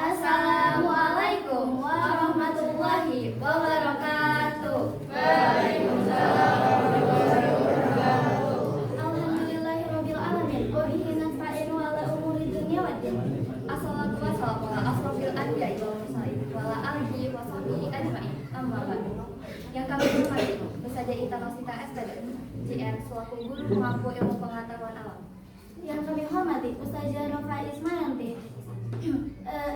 Assalamualaikum warahmatullahi wabarakatuh. Alhamdulillahirabbil alamin. Wa bihi nasta'inu ala umuri dunya waddin. Assalatu wassalamu ala asrofil anbiya'i wal mursalin wa ala alihi wa sahbihi ajma'in. Amma ba'du. Yang kami hormati Ustazah Ita Rosita SPD, JR selaku guru pengampu ilmu pengetahuan alam. Yang kami hormati Ustazah Nova Ismayanti,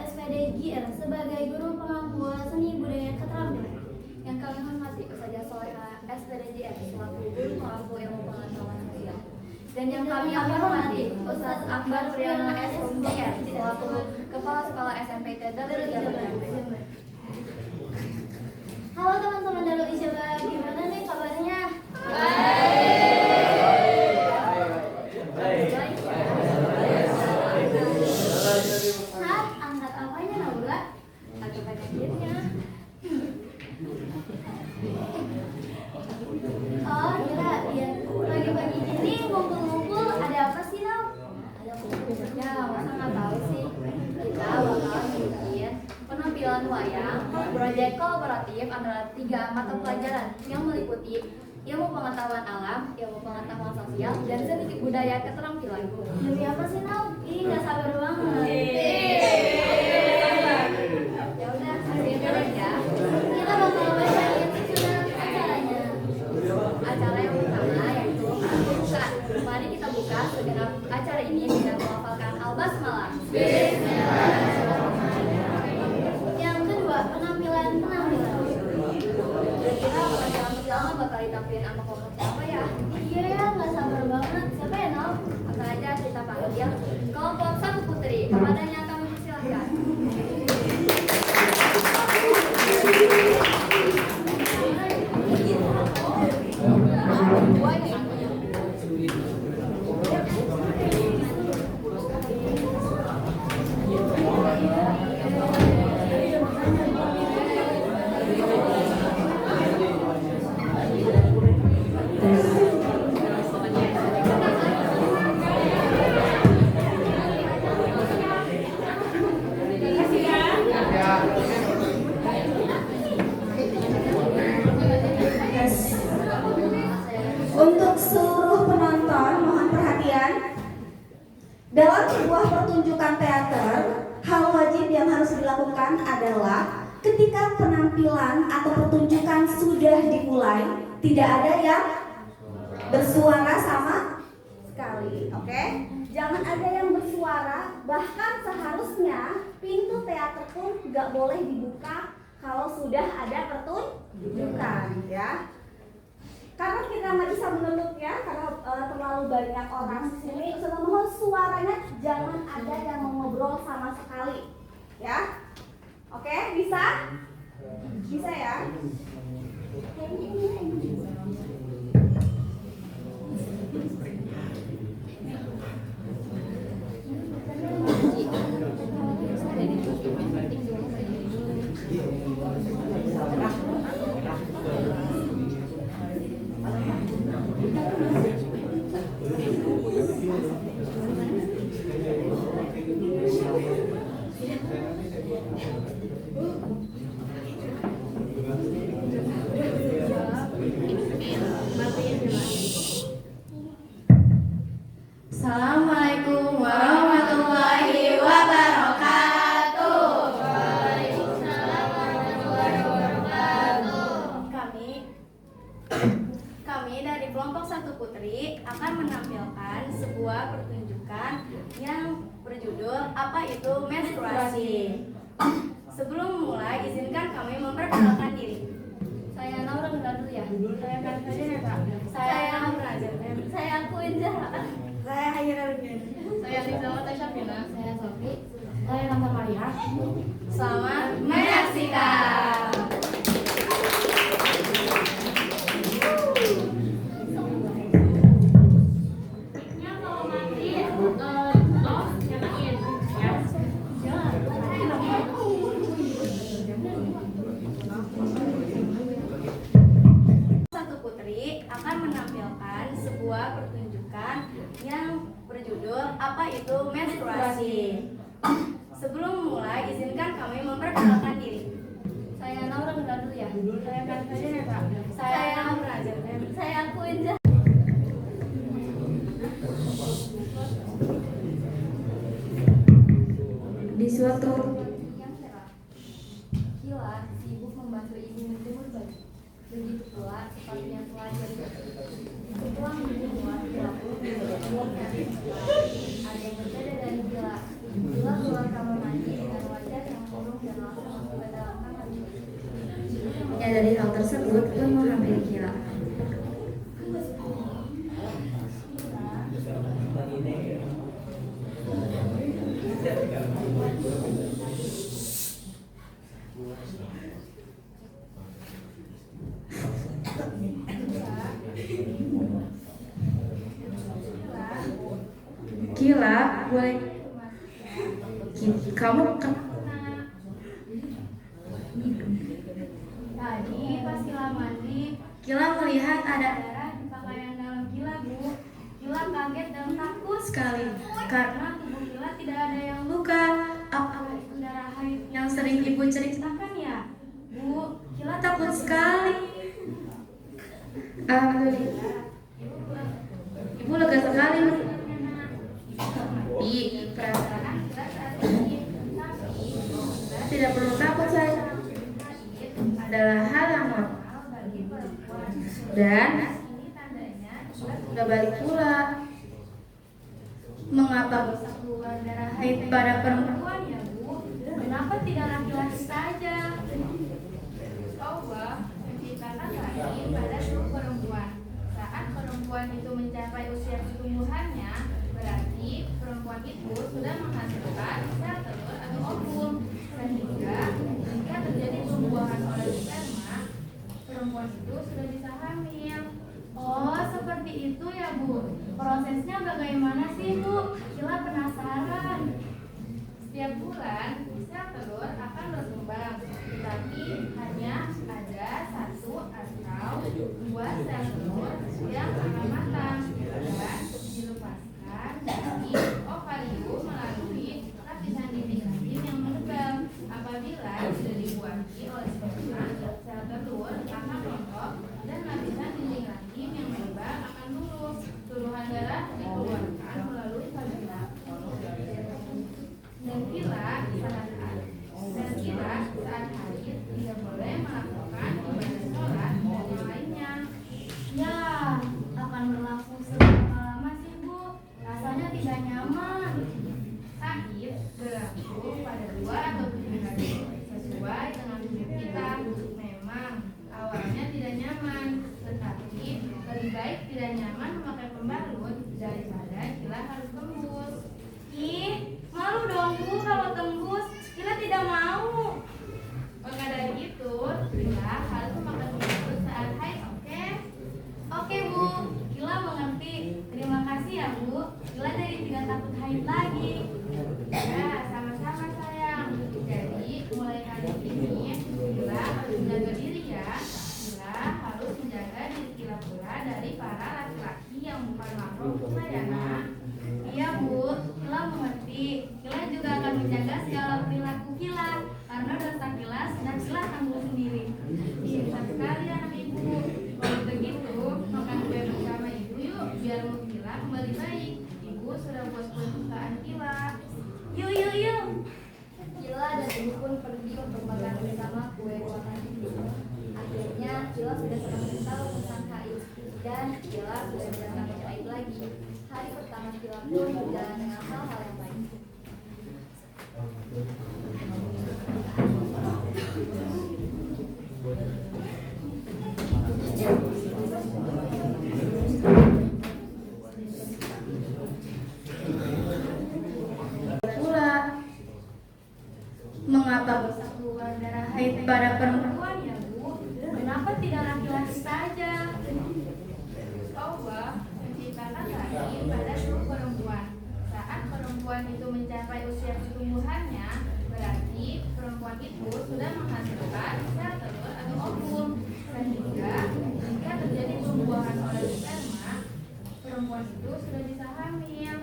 SPD GR sebagai guru pengampu seni budaya keterampilan. Yang kami hormati Ustazah Soleha SPD GR selaku guru pengampu ilmu pengetahuan sosial. Dan yang kami hormati Ustaz Akbar Priana SMDR selaku kepala sekolah SMP Darul Ijabah. Halo teman-teman Darul Ijabah, gimana nih kabarnya? Saat angkat apanya Naula? Angkat penyakitnya. Oh iya, pagi-pagi ini ngumpul-ngumpul ada apa sih Nau? Ada kumpulnya, masa nggak tahu sih. Kita bakalan bikin penampilan wayang. Proyek kolaboratif adalah 3 mata pelajaran yang meliputi ilmu pengetahuan alam, ilmu pengetahuan sosial, dan seni budaya keterampilan. Demi apa sih Nau? Ih, nggak sabar banget. Ya udah, kasih ya. Kita bakal bacain susunan acaranya. Acara yang pertama yaitu pembukaan. Mari kita buka segenap acara ini dengan melafalkan al-basmalah. Yang kedua, penampilan. Kira-kira penampilan pertama bakal ditampilin sama kelompok apa ya? Iya, nggak sabar banget. Siapa ya Nau? Langsung aja kita panggil kelompok 1 Putri. Kepadanya kami persilahkan. Untuk seluruh penonton, mohon perhatian. Dalam sebuah pertunjukan teater, hal wajib yang harus dilakukan adalah ketika penampilan atau pertunjukan sudah dimulai, tidak ada yang bersuara sama sekali, oke? Jangan ada yang bersuara, bahkan seharusnya pintu teater pun nggak boleh dibuka kalau sudah ada pertunjukan, ya. Karena kita nggak bisa menutupnya karena terlalu banyak orang di sini. Mohon suaranya jangan ada yang mengobrol sama sekali, ya. Oke, bisa? Bisa ya? Assalamualaikum warahmatullahi wabarakatuh. Waalaikumsalam warahmatullahi wabarakatuh. Kami dari kelompok 1 Putri akan menampilkan sebuah pertunjukan yang berjudul Apa Itu Menstruasi. Sebelum memulai, izinkan kami memperkenalkan diri. Saya Naura dulu ya. Saya Kansaja ya Kak. Saya Naura. Saya aku Indah. Saya Hayra Rubin. Saya Lizawata Syafina. Saya Sofi. Saya Nata Maria. Selamat menyaksikan. Satu Putri akan menampilkan sebuah pertunjukan yang berjudul Apa Itu Menstruasi. Sebelum memulai, izinkan saja ya Kak. Saya akuin aja. Di suatu Yang cerah, Kila sibuk membantu ibu menjemur baju. Begitu pula seperti yang telah jadi. Setelah menjemur, Kila pun mencari ada yang berbeda dari Kila. Kila keluar kamar mandi dengan wajah yang murung dan langsung masuk ke dalam kamar. menyadari hal tersebut pun menghampiri Kila. Kila, boleh kamu Tadi pas Kila mandi, Kila melihat ada darah di pakaian dalam Kila, Bu. Kila kaget dan takut sekali karena karena tubuh Kila tidak ada yang luka. Apa itu darah haid yang sering ibu ceritakan ya? Bu. Kila Takut sekali. Alhamdulillah. Ibu lega sekali. Di perasaan Kila saat ini tidak perlu takut, saya adalah hal yang normal bagi perempuan. dan Ini tandanya Kila sudah balik pula. Mengapa bisa keluar darah haid pada perempuan? perempuan ya Bu? Kenapa tidak laki-laki saja? Allah menciptakan rahim pada tubuh perempuan. Saat perempuan itu mencapai usia pertumbuhannya, berarti perempuan itu sudah menghasilkan sel telur atau ovum. Sehingga jika terjadi pembuahan oleh sperma, perempuan itu sudah bisa hamil. Oh, seperti itu ya Bu. Prosesnya bagaimana sih Bu? Kila penasaran. Setiap bulan sel telur akan berkembang, tetapi hanya ada satu atau dua sel telur yang akan matang dan dilepaskan dari ovarium melalui lapisan dinding rahim yang menebal. Apabila sudah dibuahi oleh sperma, sel telur akan rontok dan lapisan dinding rahim yang menebal akan lurus. Turunan darah dikeluarkan melalui vagina. Dan Kila saat haid tidak boleh melakukan ibadah sholat dan yang lainnya. Ya, akan berlangsung seberapa lama sih Bu? Rasanya tidak nyaman. Haid berlangsung pada 2 atau 7 hari sesuai dengan tubuh kita. Memang awalnya tidak nyaman, tetapi lebih baik tidak nyaman memakai pembalut daripada Kila harus tembus. Ih, malu dong Bu kalau tembus. Kila tidak mau. Maka dari itu, Kila harus memakai pembalut saat haid, oke? Oke Bu, Kila mengerti. Terima kasih ya Bu. Kila jadi tidak takut haid lagi. Ya, sama-sama sayang. Jadi mulai hari ini Kila harus menjaga diri ya. Kila harus menjaga diri Kila pula dari para laki-laki yang bukan mahram kita ya nak. Iya Bu, Kila mengerti. Kila juga akan menjaga segala perilaku Kila karena dosa Kila sudah Kila tanggung sendiri. Pintar sekali anak ibu. Kalau begitu, makan kue bersama ibu yuk biar mood Kila kembali baik. Ibu sudah buat kue kesukaan Kila. Yuk. Kila dan ibu pun pergi untuk makan bersama kue warna biru. Akhirnya Kila sudah semakin tahu tentang haid dan Kila sudah tidak takut haid lagi. Hari pertama Kila pun berjalan dengan hal-hal yang baik. Pula mengapa Bisa keluar darah haid pada perempuan? ya Bu? Kenapa tidak laki-laki saja? Allah menciptakan rahim pada tubuh perempuan. Saat perempuan itu mencapai usia pertumbuhannya, berarti perempuan itu sudah menghasilkan sel telur atau ovum. Sehingga jika terjadi pembuahan oleh sperma, perempuan itu sudah bisa hamil.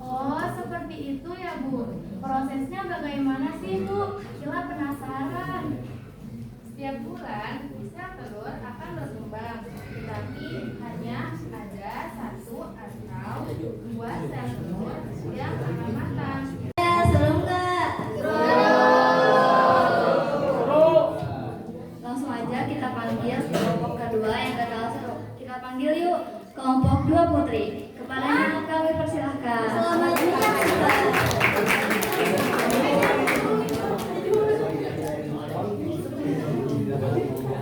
Oh, seperti itu ya Bu. Prosesnya bagaimana sih Bu? Kila penasaran. Tiap bulan sel telur akan berkembang, tetapi hanya ada 1 atau 2 sel telur yang akan matang. Ya, seru nggak? Langsung aja kita panggil kelompok kedua yang gak kalah seru. Kita panggil yuk kelompok 2 Putri. Kepalanya kami persilahkan. Selamat menyaksikan.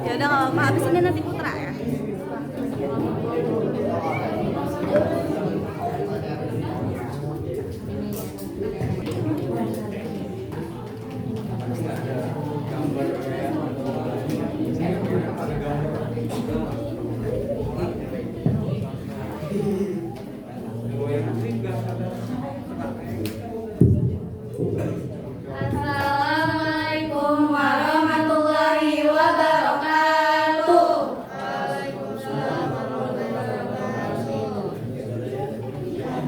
Ya udah nggak apa-apa, habis ini nanti Putra ya. Assalamualaikum warahmatullahi wabarakatuh.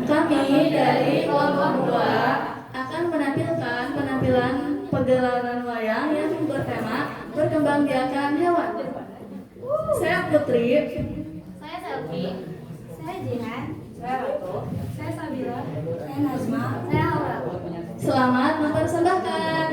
Kami dari kelompok 2 akan menampilkan penampilan pegelaran wayang yang bertema perkembangbiakan hewan. Saya Putri. Saya Selvi. Saya Jihan. Saya Ratu. Saya Sabila. Saya Nazma. Saya Aura. Selamat mempersembahkan.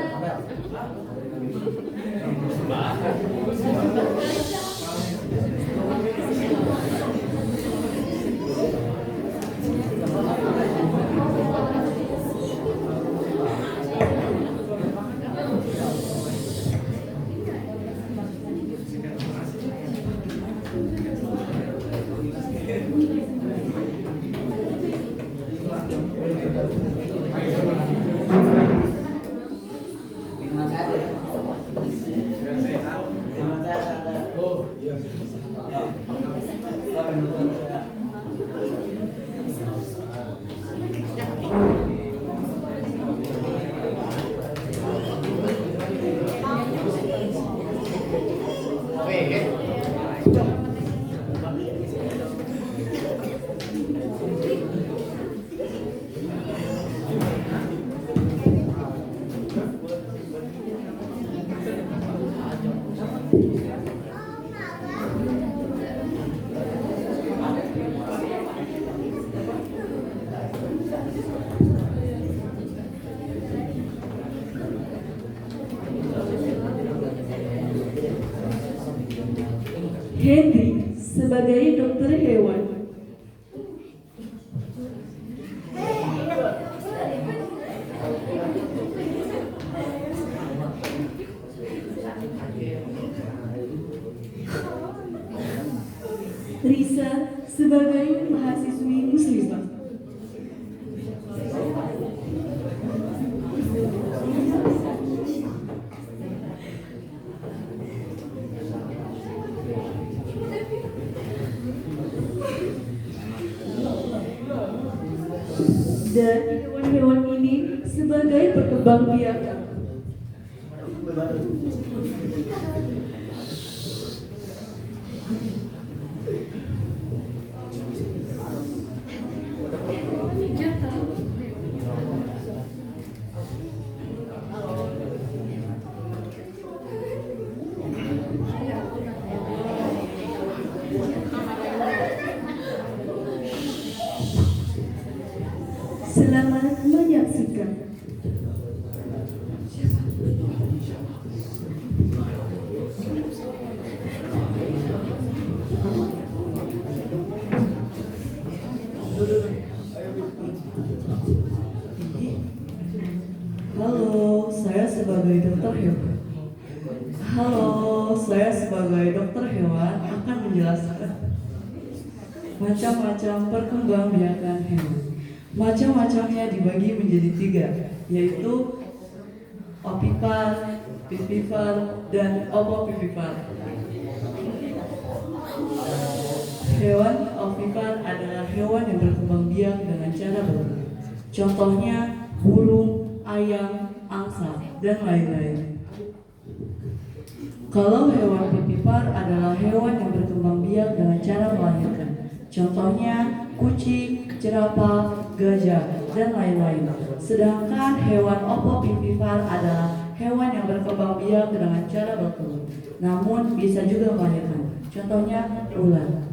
Henry sebagai dokter hewan. Risa sebagai mahasiswi muslimah. Dan hewan-hewan ini sebagai perkembangbiakan. Selamat menyaksikan. Halo, saya sebagai dokter hewan. Akan menjelaskan macam-macam perkembangbiakan hewan. Macam-macamnya dibagi menjadi 3, yaitu opipar, pipipar, dan opopipipar. Hewan opipar adalah hewan yang berkembang biak dengan cara berburu. Contohnya burung, ayam, angsa, dan lain-lain. Kalau hewan pipipar adalah hewan yang berkembang biak dengan cara melahirkan. Contohnya kucing, jerapah, gajah, dan lain-lain. Sedangkan hewan opopipipar adalah hewan yang berkembang biak dengan cara bertelur, namun bisa juga melahirkan. Contohnya ular.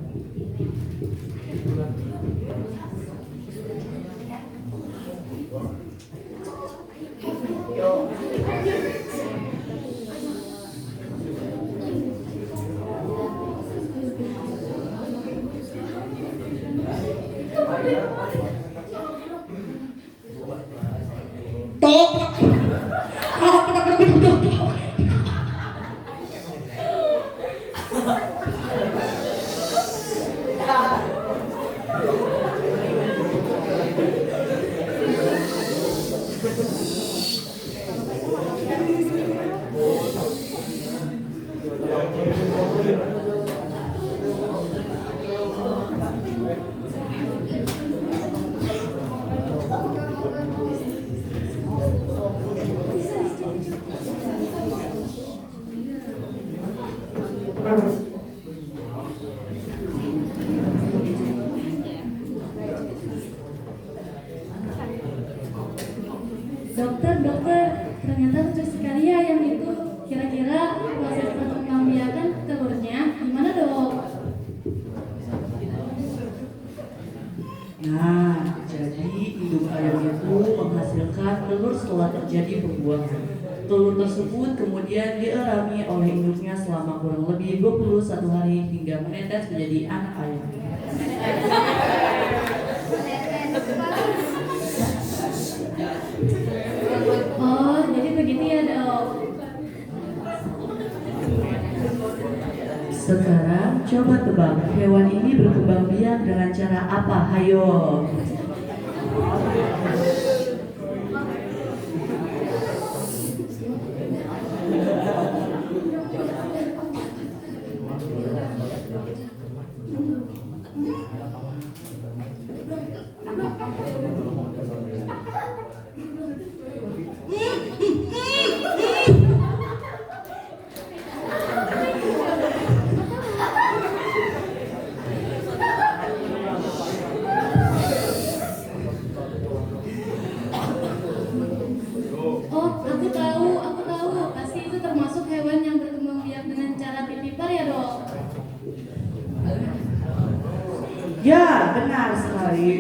Dokter, ternyata lucu sekali ya yang itu. Kira-kira proses perkembangbiakan telurnya gimana dok? Nah, jadi induk ayam itu menghasilkan telur setelah terjadi pembuahan. Telur tersebut kemudian dierami oleh induknya selama kurang lebih 21 hari hingga menetes menjadi anak ayam. Oh, jadi begitu ya dok. Sekarang coba tebak, hewan ini berkembang biak dengan cara apa? Hayo. Oh, aku tahu. Pasti itu termasuk hewan yang berkembang biak dengan cara pipipar ya dok. Ya, benar sekali.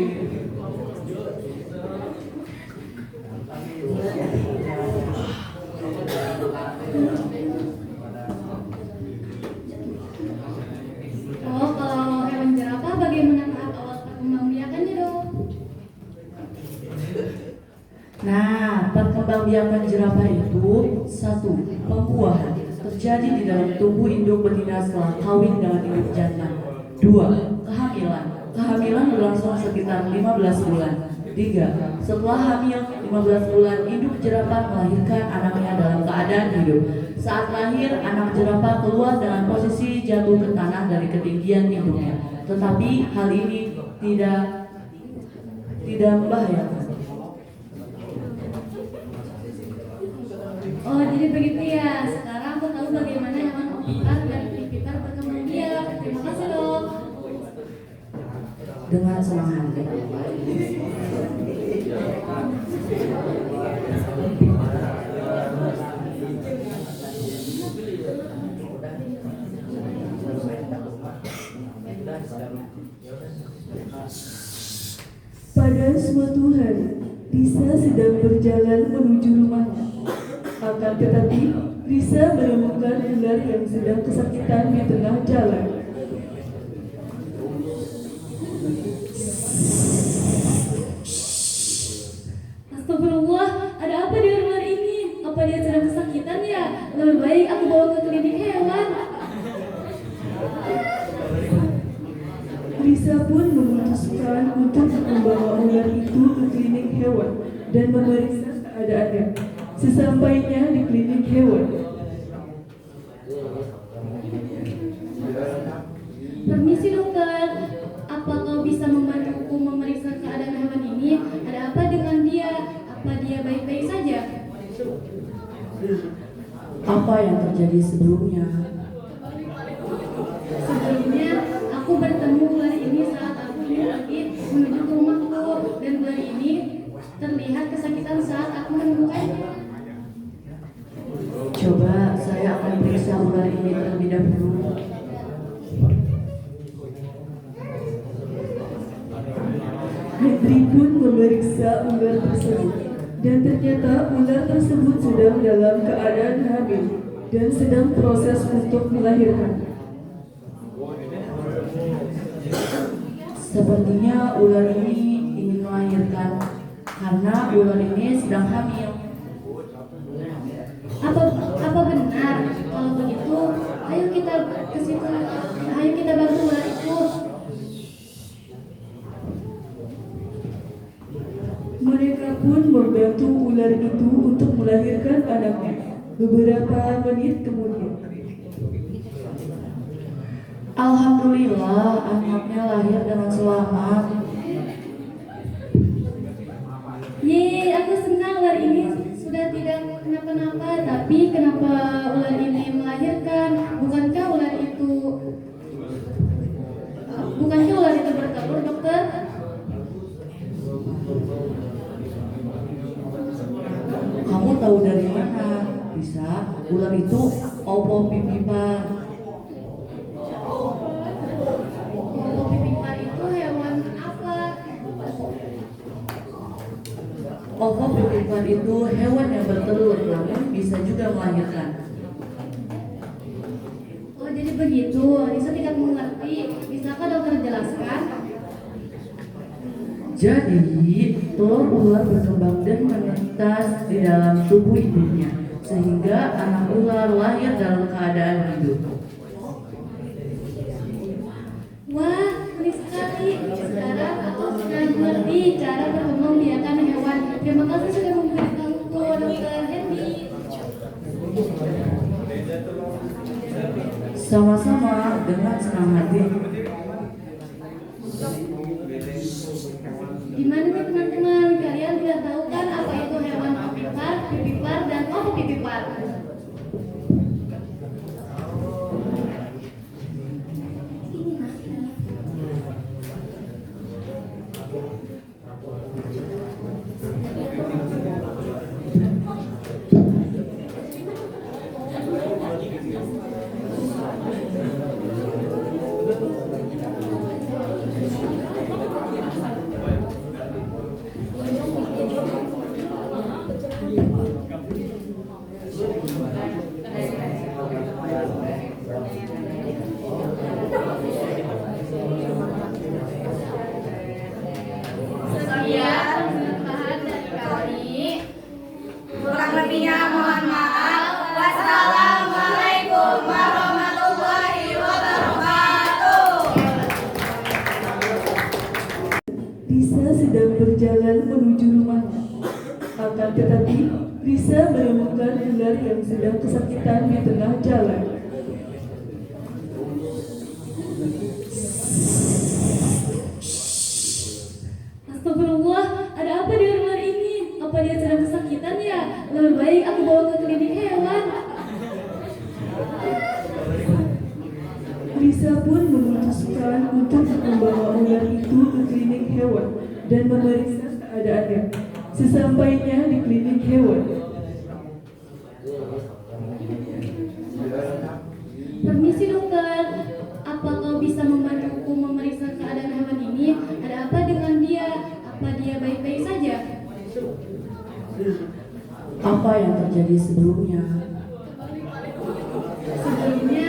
Oh, kalau hewan jerapah bagaimana tahap awal perkembangbiakannya dok? Nah, perkembangbiakan jerapah itu 1. Pembuahan terjadi di dalam tubuh induk betina setelah kawin dengan induk jantan. 2. Kehamilan. Kehamilan berlangsung sekitar 15 bulan. 3. Setelah hamil 15 bulan, induk jerapah melahirkan anaknya dalam keadaan hidup. Saat lahir, anak jerapah keluar dengan posisi jatuh ke tanah dari ketinggian induknya. Tetapi hal ini tidak membahayakan. Oh, jadi begitu ya. Sekarang aku tahu bagaimana hewan ovipar dan vivipar berkembang biak. Terima kasih dok. Dengan senang hati. Pada suatu hari, Risa sedang berjalan menuju rumahnya. Akan tetapi, Risa menemukan ular yang sedang kesakitan di tengah jalan. Astagfirullah, ada apa dengan ular ini? Apa dia sedang kesakitan ya? Lebih baik aku bawa ke klinik hewan. Risa pun memutuskan untuk membawa ular itu ke klinik hewan dan memeriksa keadaannya. Sesampainya di klinik hewan, Permisi dokter, apa kau bisa membantuku memeriksa keadaan hewan ini? Ada apa dengan dia? Apa dia baik-baik saja? Apa yang terjadi sebelumnya? Sebelumnya, aku bertemu ular ini saat aku ingin pergi menuju ke rumahku, dan ular ini terlihat kesakitan saat aku menemukannya. terlebih dahulu. Hendri pun memeriksa ular tersebut dan ternyata ular tersebut sedang dalam keadaan hamil dan sedang proses untuk melahirkan. Sepertinya ular ini ingin melahirkan karena ular ini sedang hamil. Apa benar? Kalau begitu, ayo kita ke situ. Ayo kita bantu ular itu. Mereka pun membantu ular itu untuk melahirkan anaknya. Beberapa menit kemudian, Alhamdulillah, anaknya lahir dengan selamat. Yeay, aku senang ular ini sudah tidak kenapa-napa. Tapi kenapa ular ini melahirkan? Bukankah ular itu bertelur, dokter? Kamu tahu dari mana? Bisa, ular itu ovovivipan. Ovovivipan itu hewan apa? Ovovivipan itu hewan yang bertelur namun bisa juga melahirkan. Oh, jadi begitu. Nisa tidak mengerti. Bisakah dokter jelaskan? Jadi, telur ular berkembang dan menetas di dalam tubuh induknya, sehingga anak ular lahir dalam keadaan hidup. Wah, unik sekali. Sekarang aku sudah mengerti cara berkembangbiakan hewan. Terima kasih sudah memberitahuku, Dokter Hendy. Sama-sama, dengan senang hati. Gimana nih teman-teman? Kalian sudah tahu kan apa itu hewan ovipar, vivipar, dan ovovivipar? Sekian persembahan dari kami. Kurang lebihnya mohon maaf. Wassalamualaikum warahmatullahi wabarakatuh. Risa sedang berjalan menuju rumahnya. Akan tetapi, Risa menemukan ular yang sedang kesakitan di tengah jalan. Astagfirullah, ada apa dengan ular ini? Apa dia sedang kesakitan ya? Lebih baik aku bawa ke klinik hewan. Risa pun memutuskan untuk membawa ular itu ke klinik hewan dan memeriksa keadaannya. Sesampainya di klinik hewan, Permisi dokter, apa kau bisa membantuku memeriksa keadaan hewan ini? Ada apa dengan dia? Apa dia baik-baik saja? Apa yang terjadi sebelumnya? Sebelumnya,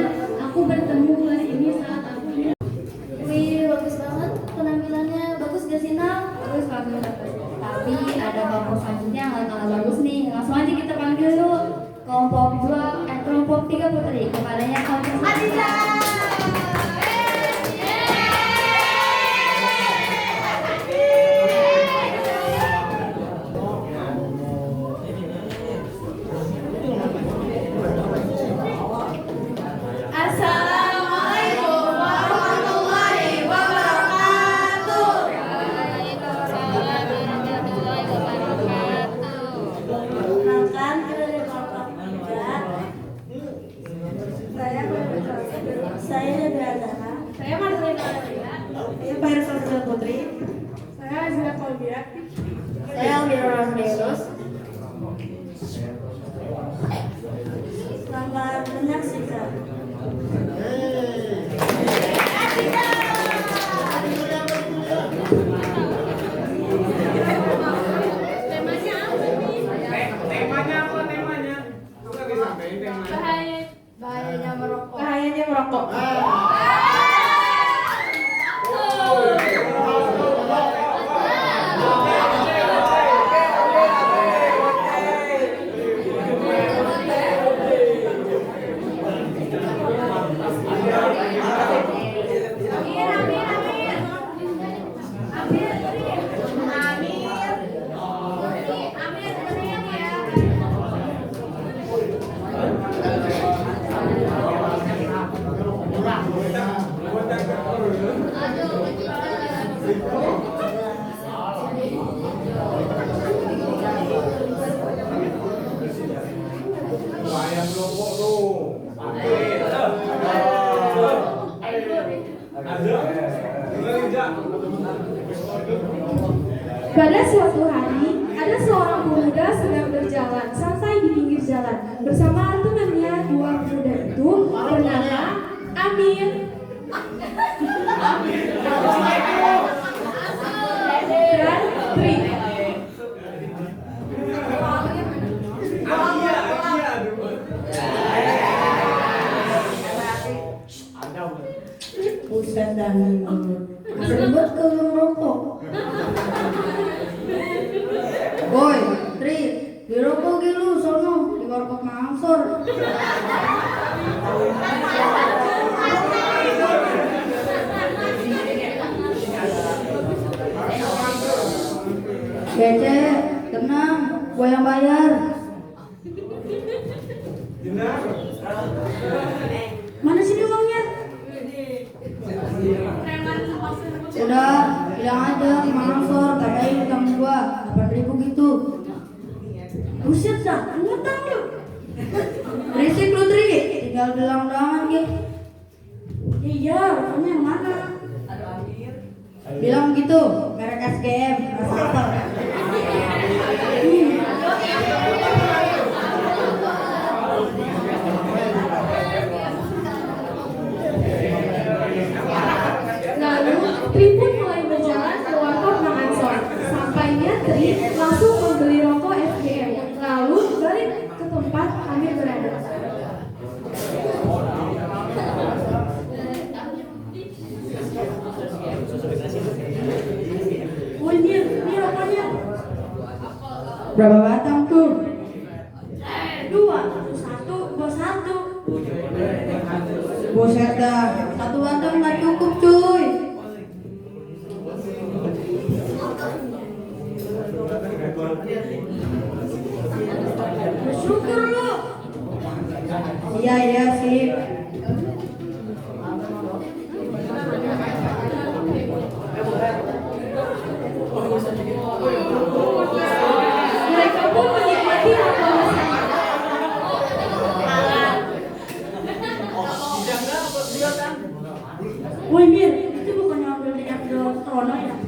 aku bertemu ular ini saat aku Wih, bagus banget penampilannya. Bagus gak sih, Nal? Bagus. Tapi ada kelompok selanjutnya yang gak kalah bagus nih. Langsung aja kita panggil yuk. Kelompok 3 putri. Kepadanya kau Adisa. merokok. Pada suatu hari, ada seorang pemuda sedang berjalan santai di pinggir jalan. Bersama temannya, dua pemuda itu bernama Amir dan Tri. Buset dah ribet ke ngerokok. Boy, Tri, dirokok gitu sono di warkop Mangsur. Cece, tenang, gua yang bayar. Mana sini uangnya? Udah, bilang aja ke Mangsur, tambahin utang gua 8.000 gitu. Buset dah, ngutang lu. Berisik lu Tri, tinggal bilang doang gitu. Iya, rupanya yang mana? Bilang gitu, merek SGM, Rasaper. Lalu Tri pun mulai berjalan ke warkop Mangsur. Sampainya Tri langsung membeli rokok SGM. Lalu balik ke tempat Amir berada. Woi Mir, ini rokoknya. Berapa batang tuh? 2, satu, gua 1. Buset dah, 1 batang nggak cukup cuy. Bersyukur lu. Iya sih. Mereka pun menikmati rokok bersama. Woi Mir, itu bukannya ambil minyak Deltono ya?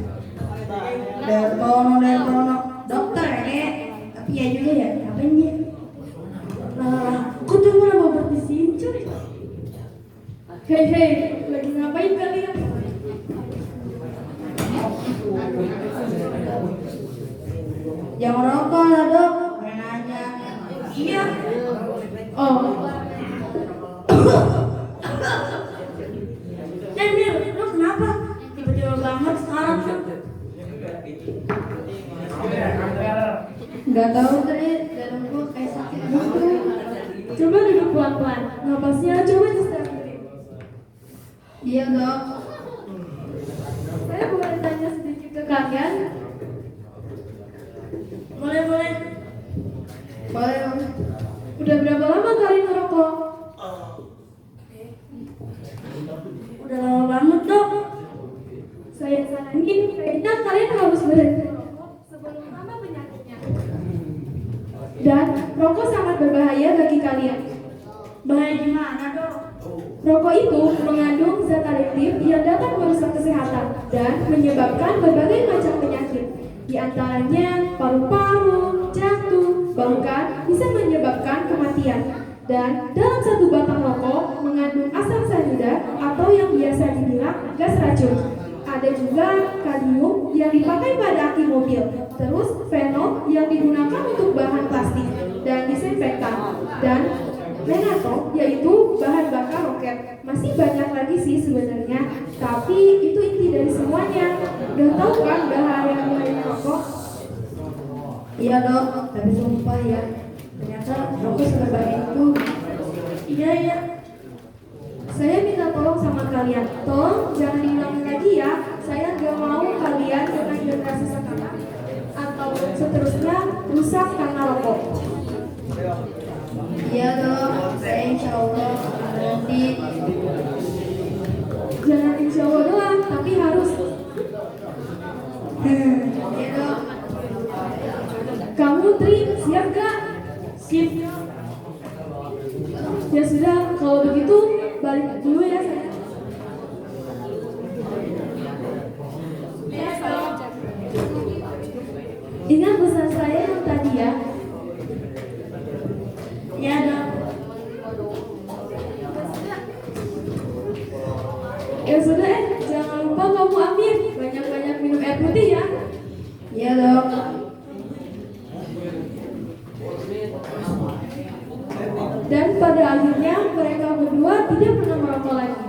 Deltono, dokter ya Nek. Tapi ya juga ya, ngapain dia? Kok tuh malah mau bersihin cuy? Hei, lagi ngapain kalian? Jangan rokok lah dok, main aja. Iya. Oh. Mir, lu kenapa? Tiba-tiba banget sekarang tuh. Gak tahu tadi dalam gua kayak sakit gitu. Coba duduk pelan-pelan. Napasnya coba disetelin. Iya dok. Saya boleh tanya sedikit ke kalian? Boleh. Boleh. Udah berapa lama kalian ngerokok? Udah lama banget dok. Saya saranin kayaknya kalian harus berhenti merokok sebelum tambah penyakitnya. Dan rokok sangat berbahaya bagi kalian. Bahaya gimana dok? Rokok itu mengandung zat adiktif yang dapat merusak kesehatan dan menyebabkan berbagai macam penyakit. Di antaranya paru-paru, jantung, bahkan bisa menyebabkan kematian. Dan dalam satu batang rokok mengandung asam cyanida atau yang biasa dibilang gas racun. Ada juga kalium yang dipakai pada aki mobil, terus fenol yang digunakan untuk bahan plastik dan disinfektan, dan menato yaitu bahan bakar roket. Masih sih sebenarnya, tapi itu inti dari semuanya. Udah tahu kan bahaya rokok? Iya dok, tapi sumpah ya, ternyata rokok seberbahaya itu. Iya. Saya minta tolong sama kalian, tolong jangan diulangi lagi ya. Saya gak mau kalian dengan generasi sekarang atau seterusnya rusak karena rokok. Iya dok, saya insya Allah berhenti. Jangan insya Allah doang, tapi harus. Iya dok. Kamu Tri, siap gak? Skip. Ya sudah, kalau begitu balik dulu ya saya. Ingat pesan saya yang tadi ya. Iya dok. Ya sudah, jangan lupa kamu ambil banyak-banyak minum air putih ya. Iya dok. Dan pada akhirnya mereka berdua tidak pernah merokok lagi.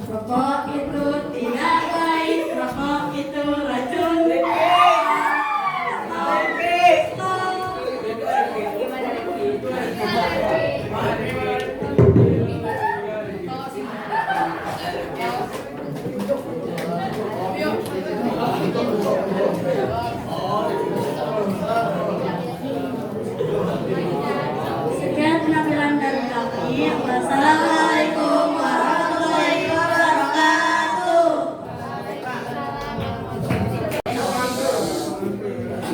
Rokok itu tidak baik, rokok itu racun. Sekian penampilan dari kami. Wassalamualaikum warahmatullahi wabarakatuh.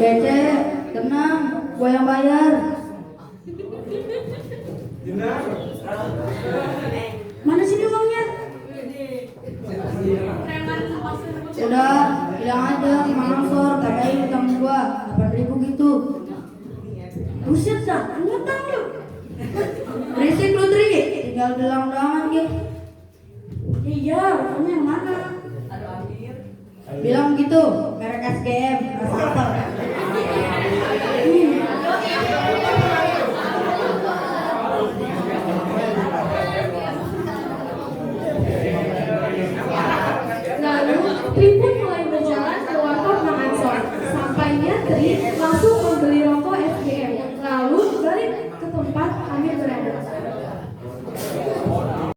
Cece, tenang, gua yang bayar. Mana sini uangnya? Sudah, bilang aja ke Mang Ansor, tambahin utang gua 8.000 gitu. Buset dah, ngutang lu. Berisik lu Tri, tinggal bilang-bilangan gitu. Iya, rupanya yang mana? Bilang gitu, merek SGM, Rasator. Lalu Tri pun mulai berjalan ke warkop Mang Ansor. Sampainya Tri langsung membeli rokok SGM. Lalu balik ke tempat kami berada.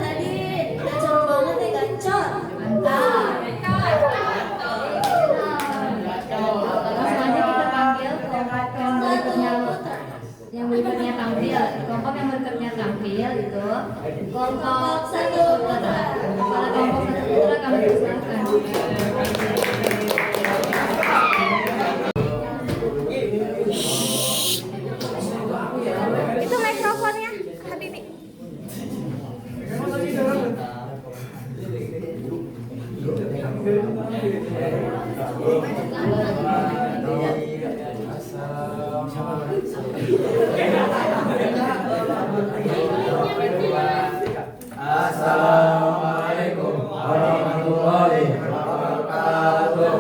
Tadi gacor banget ya gacor. Langsung aja kita panggil kelompok yang berikutnya tampil. Kelompok yang berikutnya tampil itu kelompok satu putra. Pada kelompok satu putra kami persilahkan. Itu mikrofonnya, Habibi. Assalamualaikum warahmatullahi wabarakatuh.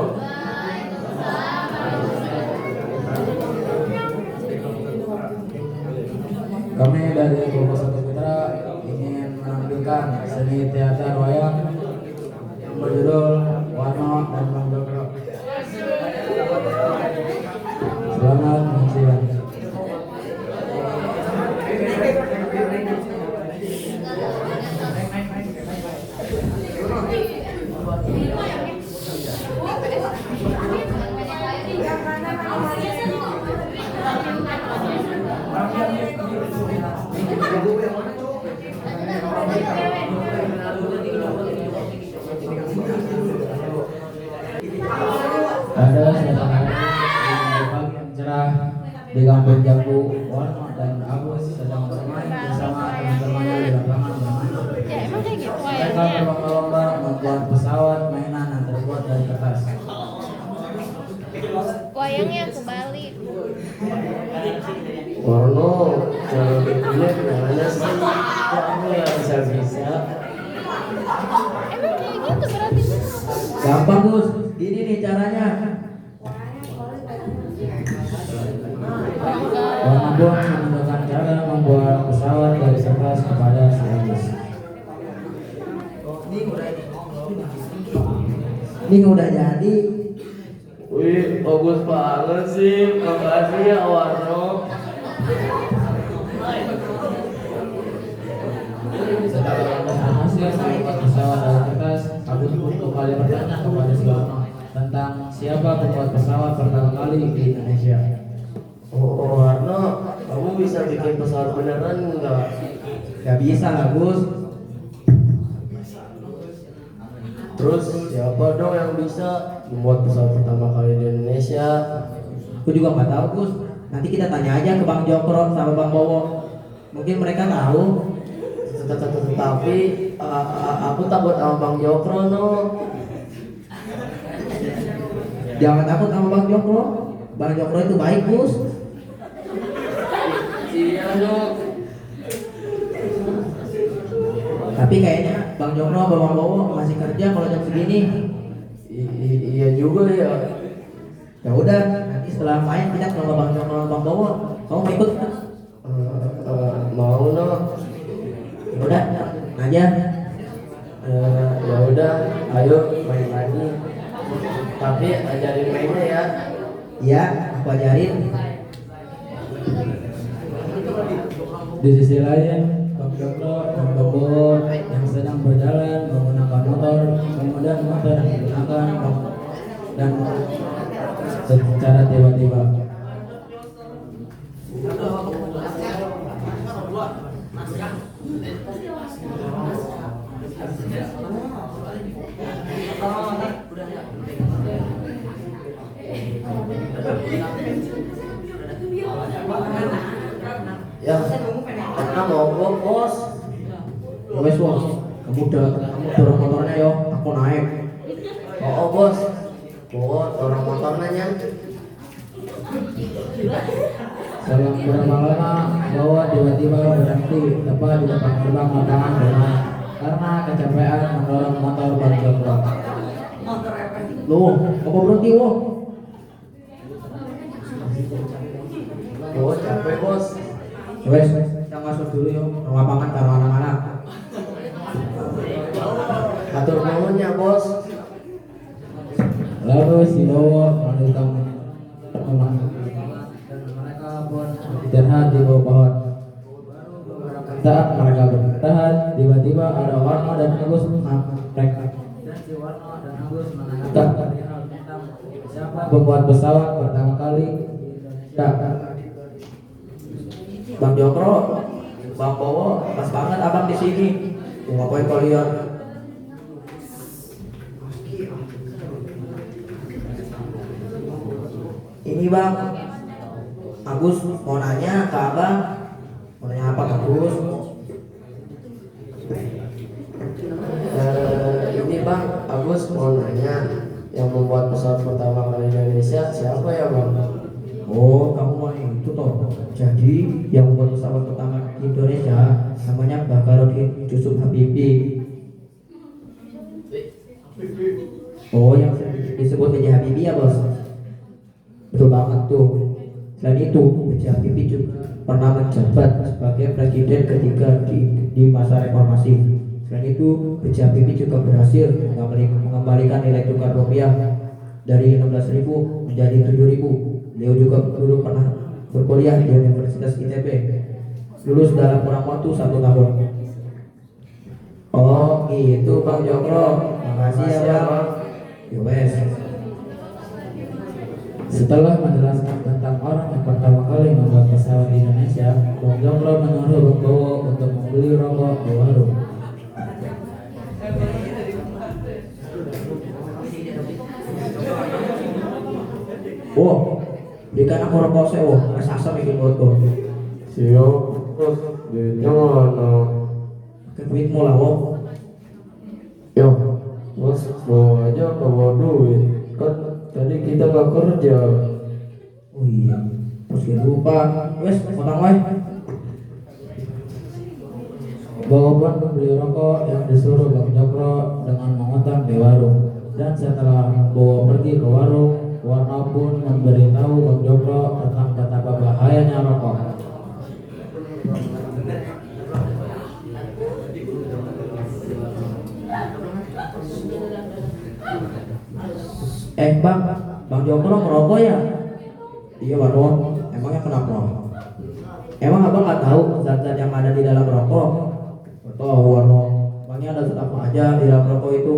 Kami dari kelompok satu putra ingin menampilkan seni teater wayang yang berjudul Wano dan Bang Dokro. Selamat menyaksikan. Ada suasana pagi yang cerah di kampung Jago, Warno dan Agus sedang bermain bersama teman-teman di lapangan bermain. Mereka berlomba-lomba membuat pesawat mainan yang terbuat dari kertas. Wayangnya kebalik. Warno, cara bikinnya gimana sih? Kamu yang bisa-bisa. Emang kayak gitu berarti. Gampang Gus, gini nih caranya. Bang Ambon menggunakan cara membuat pesawat dari kertas kepada si Agus. Ini udah jadi. Wih, bagus banget sih. Makasih ya Warno. Setelah hasil membuat pesawat dari kertas, Agus pun kembali bertanya kepada si Warno tentang siapa pembuat pesawat pertama kali di Indonesia. Oh Warno, kamu bisa bikin pesawat beneran nggak? Gak bisa Agus. Terus siapa dong yang bisa membuat pesawat pertama kali di Indonesia? Aku juga nggak tahu Gus. Nanti kita tanya aja ke Bang Jokro sama Bang Bowo. Mungkin mereka tahu. Tapi aku takut sama Bang Jokro no. Jangan takut sama Bang Jokro. Bang Jokro itu baik Gus. Iya dong. Tapi kayaknya Bang Jokro sama Bang Bowo masih kerja kalau jam segini. Iya juga ya. Ya udah, nanti setelah main kita ke rumah Bang Jokro sama Bang Bowo. Kamu mau ikut? Mau no. Ya udah, aja. Ya udah, ayo main lagi. Tapi ajarin mainnya ya. Iya, aku ajarin. Di sisi lain, Bang Jokro dan Bang Bowo yang sedang berjalan menggunakan motor, kemudian motor digunakan dan secara tiba-tiba. Ya, karena mogok bos. Wes bos, kamu dorong motornya yo, aku naik. Oh bos, dorong motor nanya. Selang beberapa lama, Bowo tiba-tiba berhenti tepat di depan gerbang lapangan bola karena kecapean mendorong motor Bang Jokro. Loh, kamu berhenti woh? Capek bos. Wes, kita masuk dulu yo, lapangan karo anak-anak. Atur nuhunnya bos. Lalu si Bowo melanjutkan pertemuan dan mereka pun istirahat di bawah pohon. Saat mereka beristirahat, tiba-tiba ada Warno dan Agus mereka. Dan si Warno dan Agus menanyakan perihal tentang siapa pembuat pesawat pertama kali di Indonesia. Bang Jokro, Bang Bowo, pas banget abang di sini. Mau ngapain kalian? Ini Bang, Agus mau nanya ke abang. Mau nanya apa Agus? Ini bang, Agus mau nanya, yang membuat pesawat pertama kali di Indonesia siapa ya bang? Oh, kamu mau itu toh. Jadi yang membuat pesawat pertama di Indonesia namanya Bakarudin Yusuf Habibie. Oh, yang disebut B.J. Habibie ya bos. Betul banget tuh. Selain itu, B.J. Habibie juga pernah menjabat sebagai presiden ketiga di masa reformasi. Selain itu, B.J. Habibie juga berhasil mengembalikan nilai tukar rupiah dari 16.000 menjadi 7.000. Beliau juga dulu pernah berkuliah di Universitas ITB, lulus dalam kurang waktu 1 tahun. Oh gitu Bang Jokro, makasih ya Bang. Yowes. Setelah menjelaskan tentang orang yang pertama kali membuat pesawat di Indonesia, Bang Jokro menyuruh Bang Bowo untuk membeli rokok di warung. Wow, berikan aku rokok saya, mas asam bikin rokok. Siap, bos. Duitnya mana? Ke duitmu lah, wo. Yo, bos, bawa aja bawa duit. Kan tadi kita gak kerja. Oh iya, terus kita lupa. Wes, potong wae. Bowo pun membeli rokok yang disuruh Bang Jokro dengan mengutang di warung. Dan setelah bawa pergi ke warung, Warno pun memberitahu Bang Jokro tentang betapa bahayanya rokok. Bang Jokro merokok ya? Iya Warno, emangnya kenapa? Emang abang nggak tahu zat-zat yang ada di dalam rokok? Tahu Warno, emangnya ada zat apa aja di dalam rokok itu?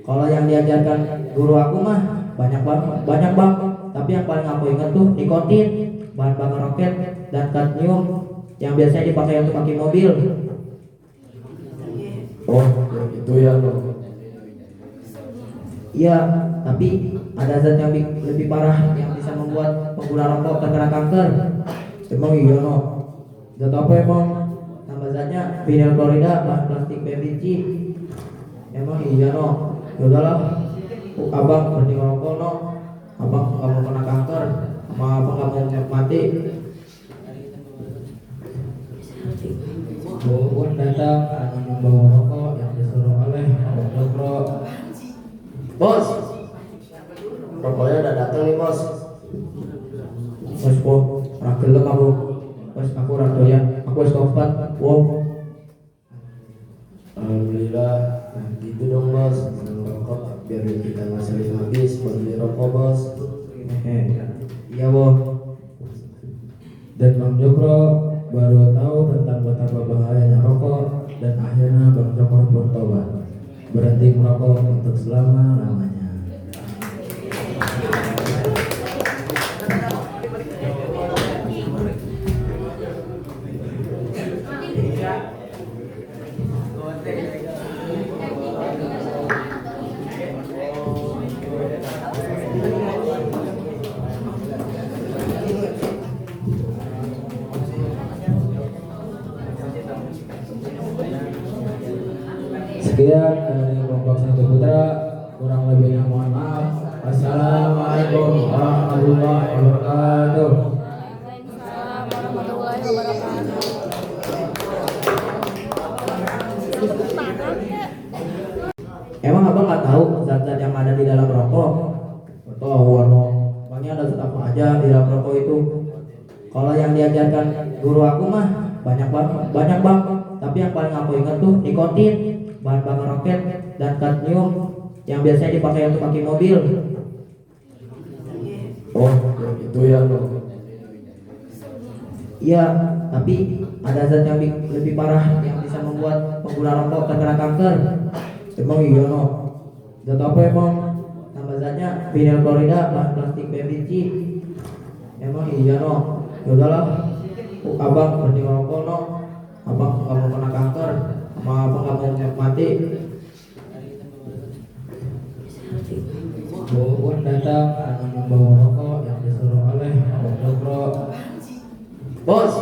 Kalau yang diajarkan guru aku mah banyak bang. Tapi yang paling aku ingat tuh nikotin, bahan bakar roket, dan kadmium yang biasanya dipakai untuk kaki mobil. Oh, itu ya lo. Iya, tapi ada zat yang lebih parah yang bisa membuat pengguna rokok terkena kanker. Emang iya no? Zat apa emang? Nama zatnya vinyl klorida, bahan plastik PVC. Emang iya no? Yaudahlah, abang berhenti ngerokok no. Abang gak mau kena kanker, sama abang gak mau mati. Bobon datang dengan membawa rokok yang disuruh oleh Bang Jokro. Bos, rokoknya udah datang nih bos. Bos po, rakil lo kamu. Bos aku radoyan, aku es kompat. Wow. Alhamdulillah, nah gitu dong bos. Senang rokok biar kita nggak sering habis beli rokok bos. Iya boh. Dan Bang Jokro baru tahu tentang betapa bahayanya rokok, dan akhirnya Bang Jokro pun tobat, berhenti merokok untuk selama-lamanya. Sekian dari kelompok Satu Putra, kurang lebihnya mohon maaf. Assalamualaikum warahmatullahi wabarakatuh. Emang abang nggak tahu zat-zat yang ada di dalam rokok? Tahu Warno, emangnya ada zat apa aja di dalam rokok itu? Kalau yang diajarkan guru aku mah banyak bang. Tapi yang paling aku ingat tuh nikotin, bahan bakar roket, dan kadmium yang biasanya dipakai untuk kaki mobil. Oh, itu ya lo. Iya, tapi ada zat yang lebih parah yang bisa membuat pengguna rokok terkena kanker. Emang iya no? Zat apa emang? Nama zatnya vinyl klorida, bahan plastik PVC. Emang iya no? Yaudahlah, abang berhenti ngerokok no. Abang gak mau kena kanker, sama abang gak mau mati. Bobon datang dengan membawa rokok yang disuruh oleh Bang Jokro. Bos,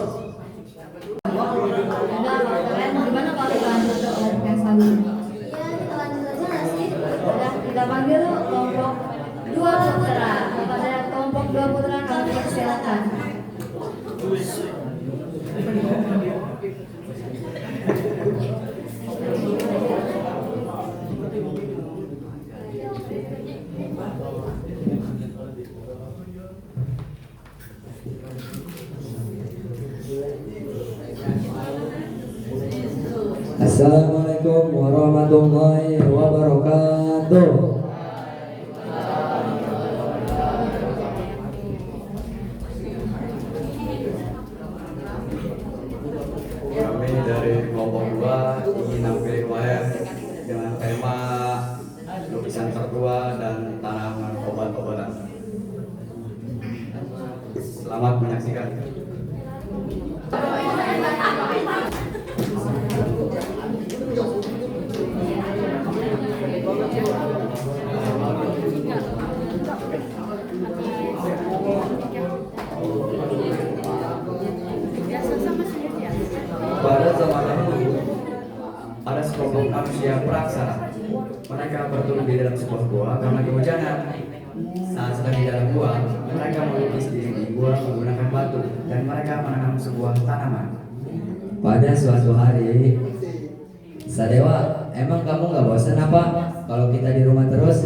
Gimana kalau kita lanjut ke kelompok yang selanjutnya? Iya, kita lanjut aja nggak sih? Udah, kita panggil kelompok 2 putra. Kepada kelompok 2 putra kami persilakan. Assalamualaikum warahmatullahi wabarakatuh. Kami dari kelompok 2 ingin nampil riwayat dengan tema lukisan tertua dan tanaman obat-obatan. Selamat menyaksikan. Pada zaman dahulu, ada sekelompok manusia peraksana. Mereka bertelur di dalam sebuah gua karena kehujanan. Saat sedang di dalam gua, mereka melukis diri di gua menggunakan batu dan mereka menanam sebuah tanaman. Pada suatu hari, Sadewa, emang kamu gak bosan apa? kalau kita di rumah terus?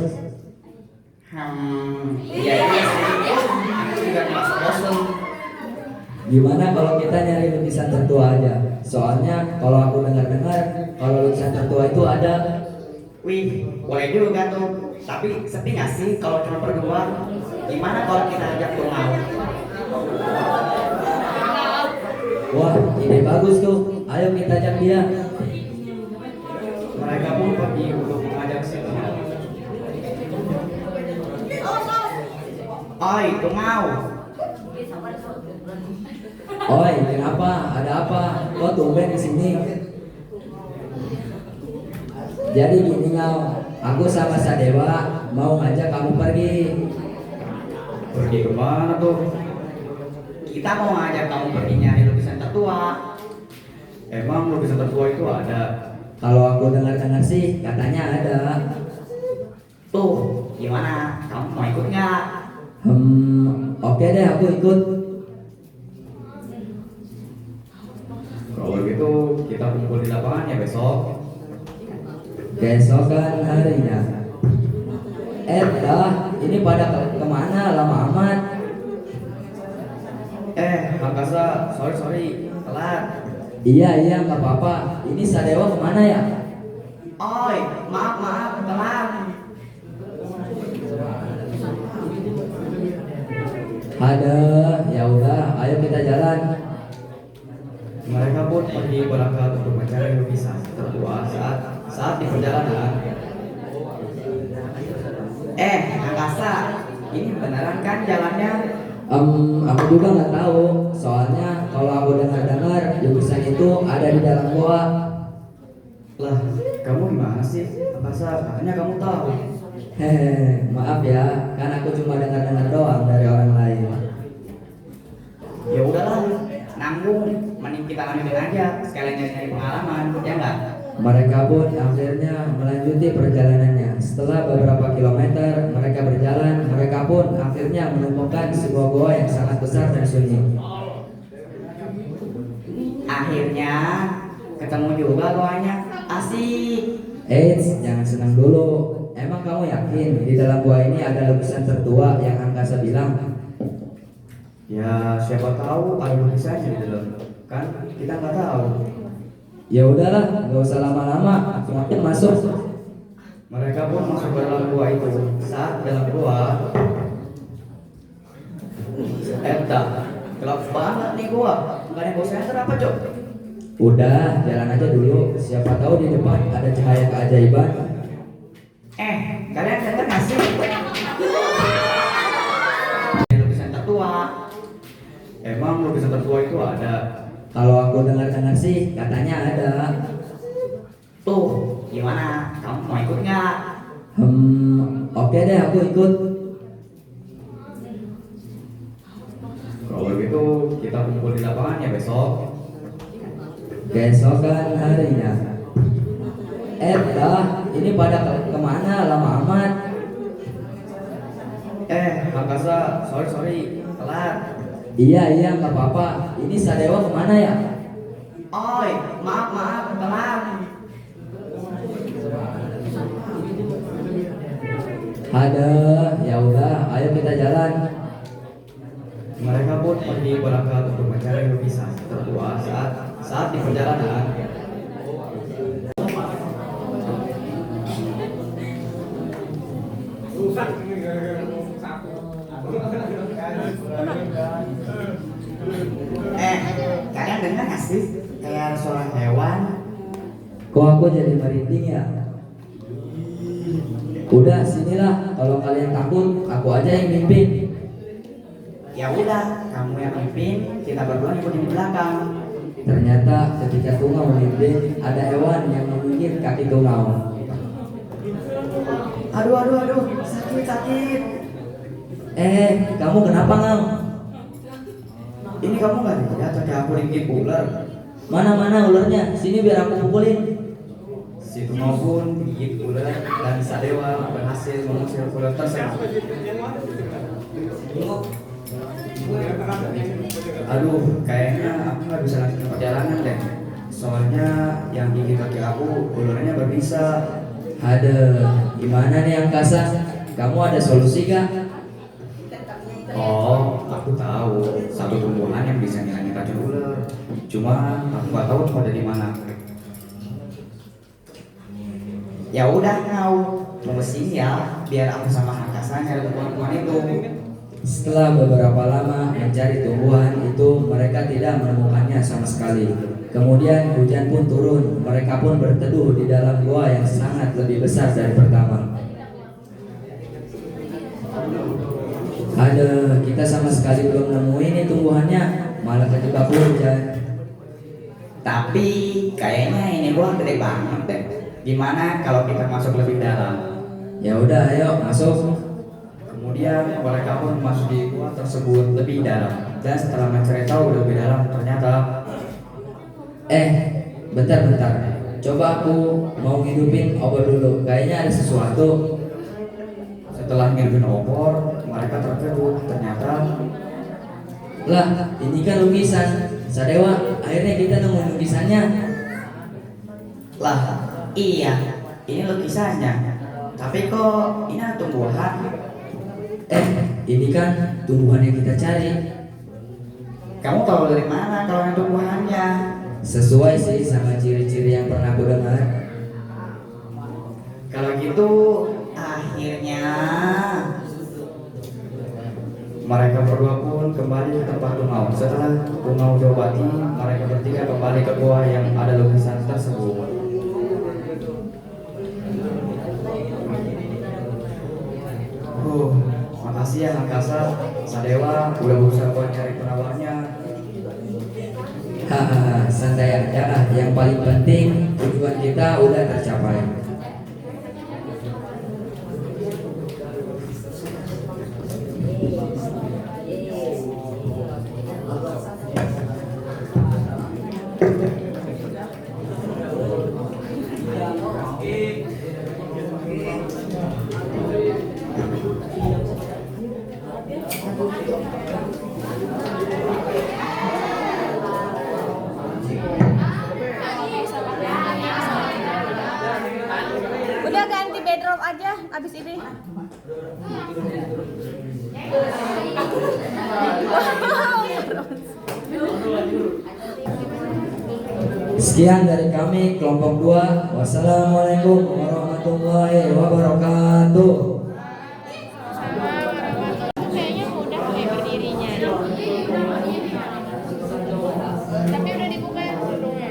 Iya sih. Aku juga merasa bosan. Gimana kalau kita nyari lukisan tertua aja? Soalnya kalau aku dengar-dengar kalau lukisan tertua itu ada. Wih, boleh juga tuh. Tapi sepi nggak sih kalau cuma berdua? Gimana kalau kita ajak Tungau? Wah, ide bagus tuh. Ayo kita ajak dia. Mereka pun pergi untuk mengajak si Tungau. Oi, Tungau. Oi, kenapa? Ada apa? Kok tumben di sini? Jadi gini Ngau, aku sama Sadewa mau ngajak kamu pergi. Pergi kemana tuh? Kita mau ngajak kamu pergi nyari lukisan tertua. Emang lukisan tertua itu ada? Kalau aku dengar-dengar sih katanya ada. Tuh, gimana? Kamu mau ikut nggak? Oke deh, aku ikut. Kalau gitu kita kumpul di lapangan ya besok. Keesokan harinya. Ini pada kemana lama amat? Angkasa, sorry, telat. Iya, nggak apa-apa. Ini Sadewa kemana ya? Oi, maaf, telat. Ada, ya udah, ayo kita jalan. Mereka pun pergi berangkat untuk mencari lukisan tertua. Saat di perjalanan, Angkasa, ini beneran kan jalannya? Aku juga nggak tahu. Soalnya kalau aku dengar-dengar lukisan itu ada di dalam gua. Lah, kamu gimana sih? Angkasa, katanya kamu tahu. Hehe, maaf ya, kan aku cuma dengar-dengar doang dari orang lain. Ya udahlah, nanggung. Mending kita lanjutin aja, sekalian nyari pengalaman, ya nggak? Mereka pun akhirnya melanjuti perjalanannya. Setelah beberapa kilometer mereka berjalan, mereka pun akhirnya menemukan sebuah goa yang sangat besar dan sunyi. Akhirnya ketemu juga goanya, asik. Eits, jangan senang dulu. Emang kamu yakin di dalam gua ini ada lukisan tertua yang Angkasa bilang? Ya siapa tahu ada lukisannya di dalam. Kan kita nggak tahu. Ya udahlah, nggak usah lama-lama, semakin masuk. Mereka pun masuk ke dalam gua itu. Saat dalam gua, gelap banget nih gua. Nggak ada senter apa Cok? Udah, jalan aja dulu. Siapa tahu di depan ada cahaya keajaiban. Kalian denger nggak sih? Lukisan tertua. Emang lukisan tertua itu ada? Kalau aku dengar-dengar sih katanya ada. Tuh, gimana? Kamu mau ikut nggak? Oke deh, aku ikut. Kalau gitu kita kumpul di lapangan ya besok. Keesokan harinya. Ini pada kemana lama amat? Angkasa, sorry, telat. Iya, nggak apa-apa. Ini Sadewa kemana ya? Oi, maaf, telat. Ada, ya udah, ayo kita jalan. Mereka pun pergi berangkat untuk mencari lukisan tertua. Saat di perjalanan, kalian dengar nggak sih kayak suara hewan? Kok aku jadi merinding ya? Udah, sinilah. Kalau kalian takut, aku aja yang mimpin. Ya udah, kamu yang mimpin, kita berdua ikutin di belakang. Ternyata ketika Tungau memimpin, ada hewan yang memikir kaki Tungau. Aduh, sakit. Kamu kenapa Ngau? Ini kamu nggak lihat kaki aku digigit ular? Mana ularnya? Sini biar aku pukulin. Si Tungau pun digigit ular dan Sadewa berhasil mengusir ular tersebut. Aduh, kayaknya aku nggak bisa lanjut perjalanan deh. Soalnya yang gigit kaki aku ularnya berbisa. Ada, gimana nih angkasa? Kamu ada solusi gak? Oh, aku tahu satu tumbuhan yang bisa ngilangin racun ular. Cuma aku nggak tahu ada di mana. Ya udah kau tunggu sini ya, biar aku sama Hakasa nyari tumbuhan itu. Setelah beberapa lama mencari tumbuhan itu, mereka tidak menemukannya sama sekali. Kemudian hujan pun turun, mereka pun berteduh di dalam gua yang sangat lebih besar dari pertama. Ada, kita sama sekali belum nemuin nih tumbuhannya, malah kejebak hujan. Tapi kayaknya ini gua gede banget deh. Gimana kalau kita masuk lebih dalam? Ya udah, ayo masuk. Kemudian mereka pun masuk di gua tersebut lebih dalam. Dan setelah mencari tahu lebih dalam, ternyata bentar. Coba aku mau hidupin obor dulu. Kayaknya ada sesuatu. setelah ngidupin obor, mereka terkejut. Ternyata Lah, ini kan lukisan. Sadewa, akhirnya kita nemu lukisannya. lah, iya, ini lukisannya. Tapi kok ini ada tumbuhan? Ini kan tumbuhan yang kita cari. Kamu tahu dari mana kalau ini tumbuhannya? Sesuai sih sama ciri-ciri yang pernah aku dengar. Kalau gitu, akhirnya mereka berdua pun kembali ke tempat Tungau. Setelah Tungau diobati, mereka bertiga kembali ke gua yang ada lukisan tersebut. Makasih ya Angkasa, Sadewa udah berusaha buat cari penawarnya. Hahaha, santai aja lah. Yang paling penting tujuan kita udah tercapai. Udah ganti bedroom aja abis ini. Sekian dari kami kelompok 2. Wassalamualaikum warahmatullahi wabarakatuh. Kayaknya mudah kayak berdirinya. Tapi udah dibuka gedungnya.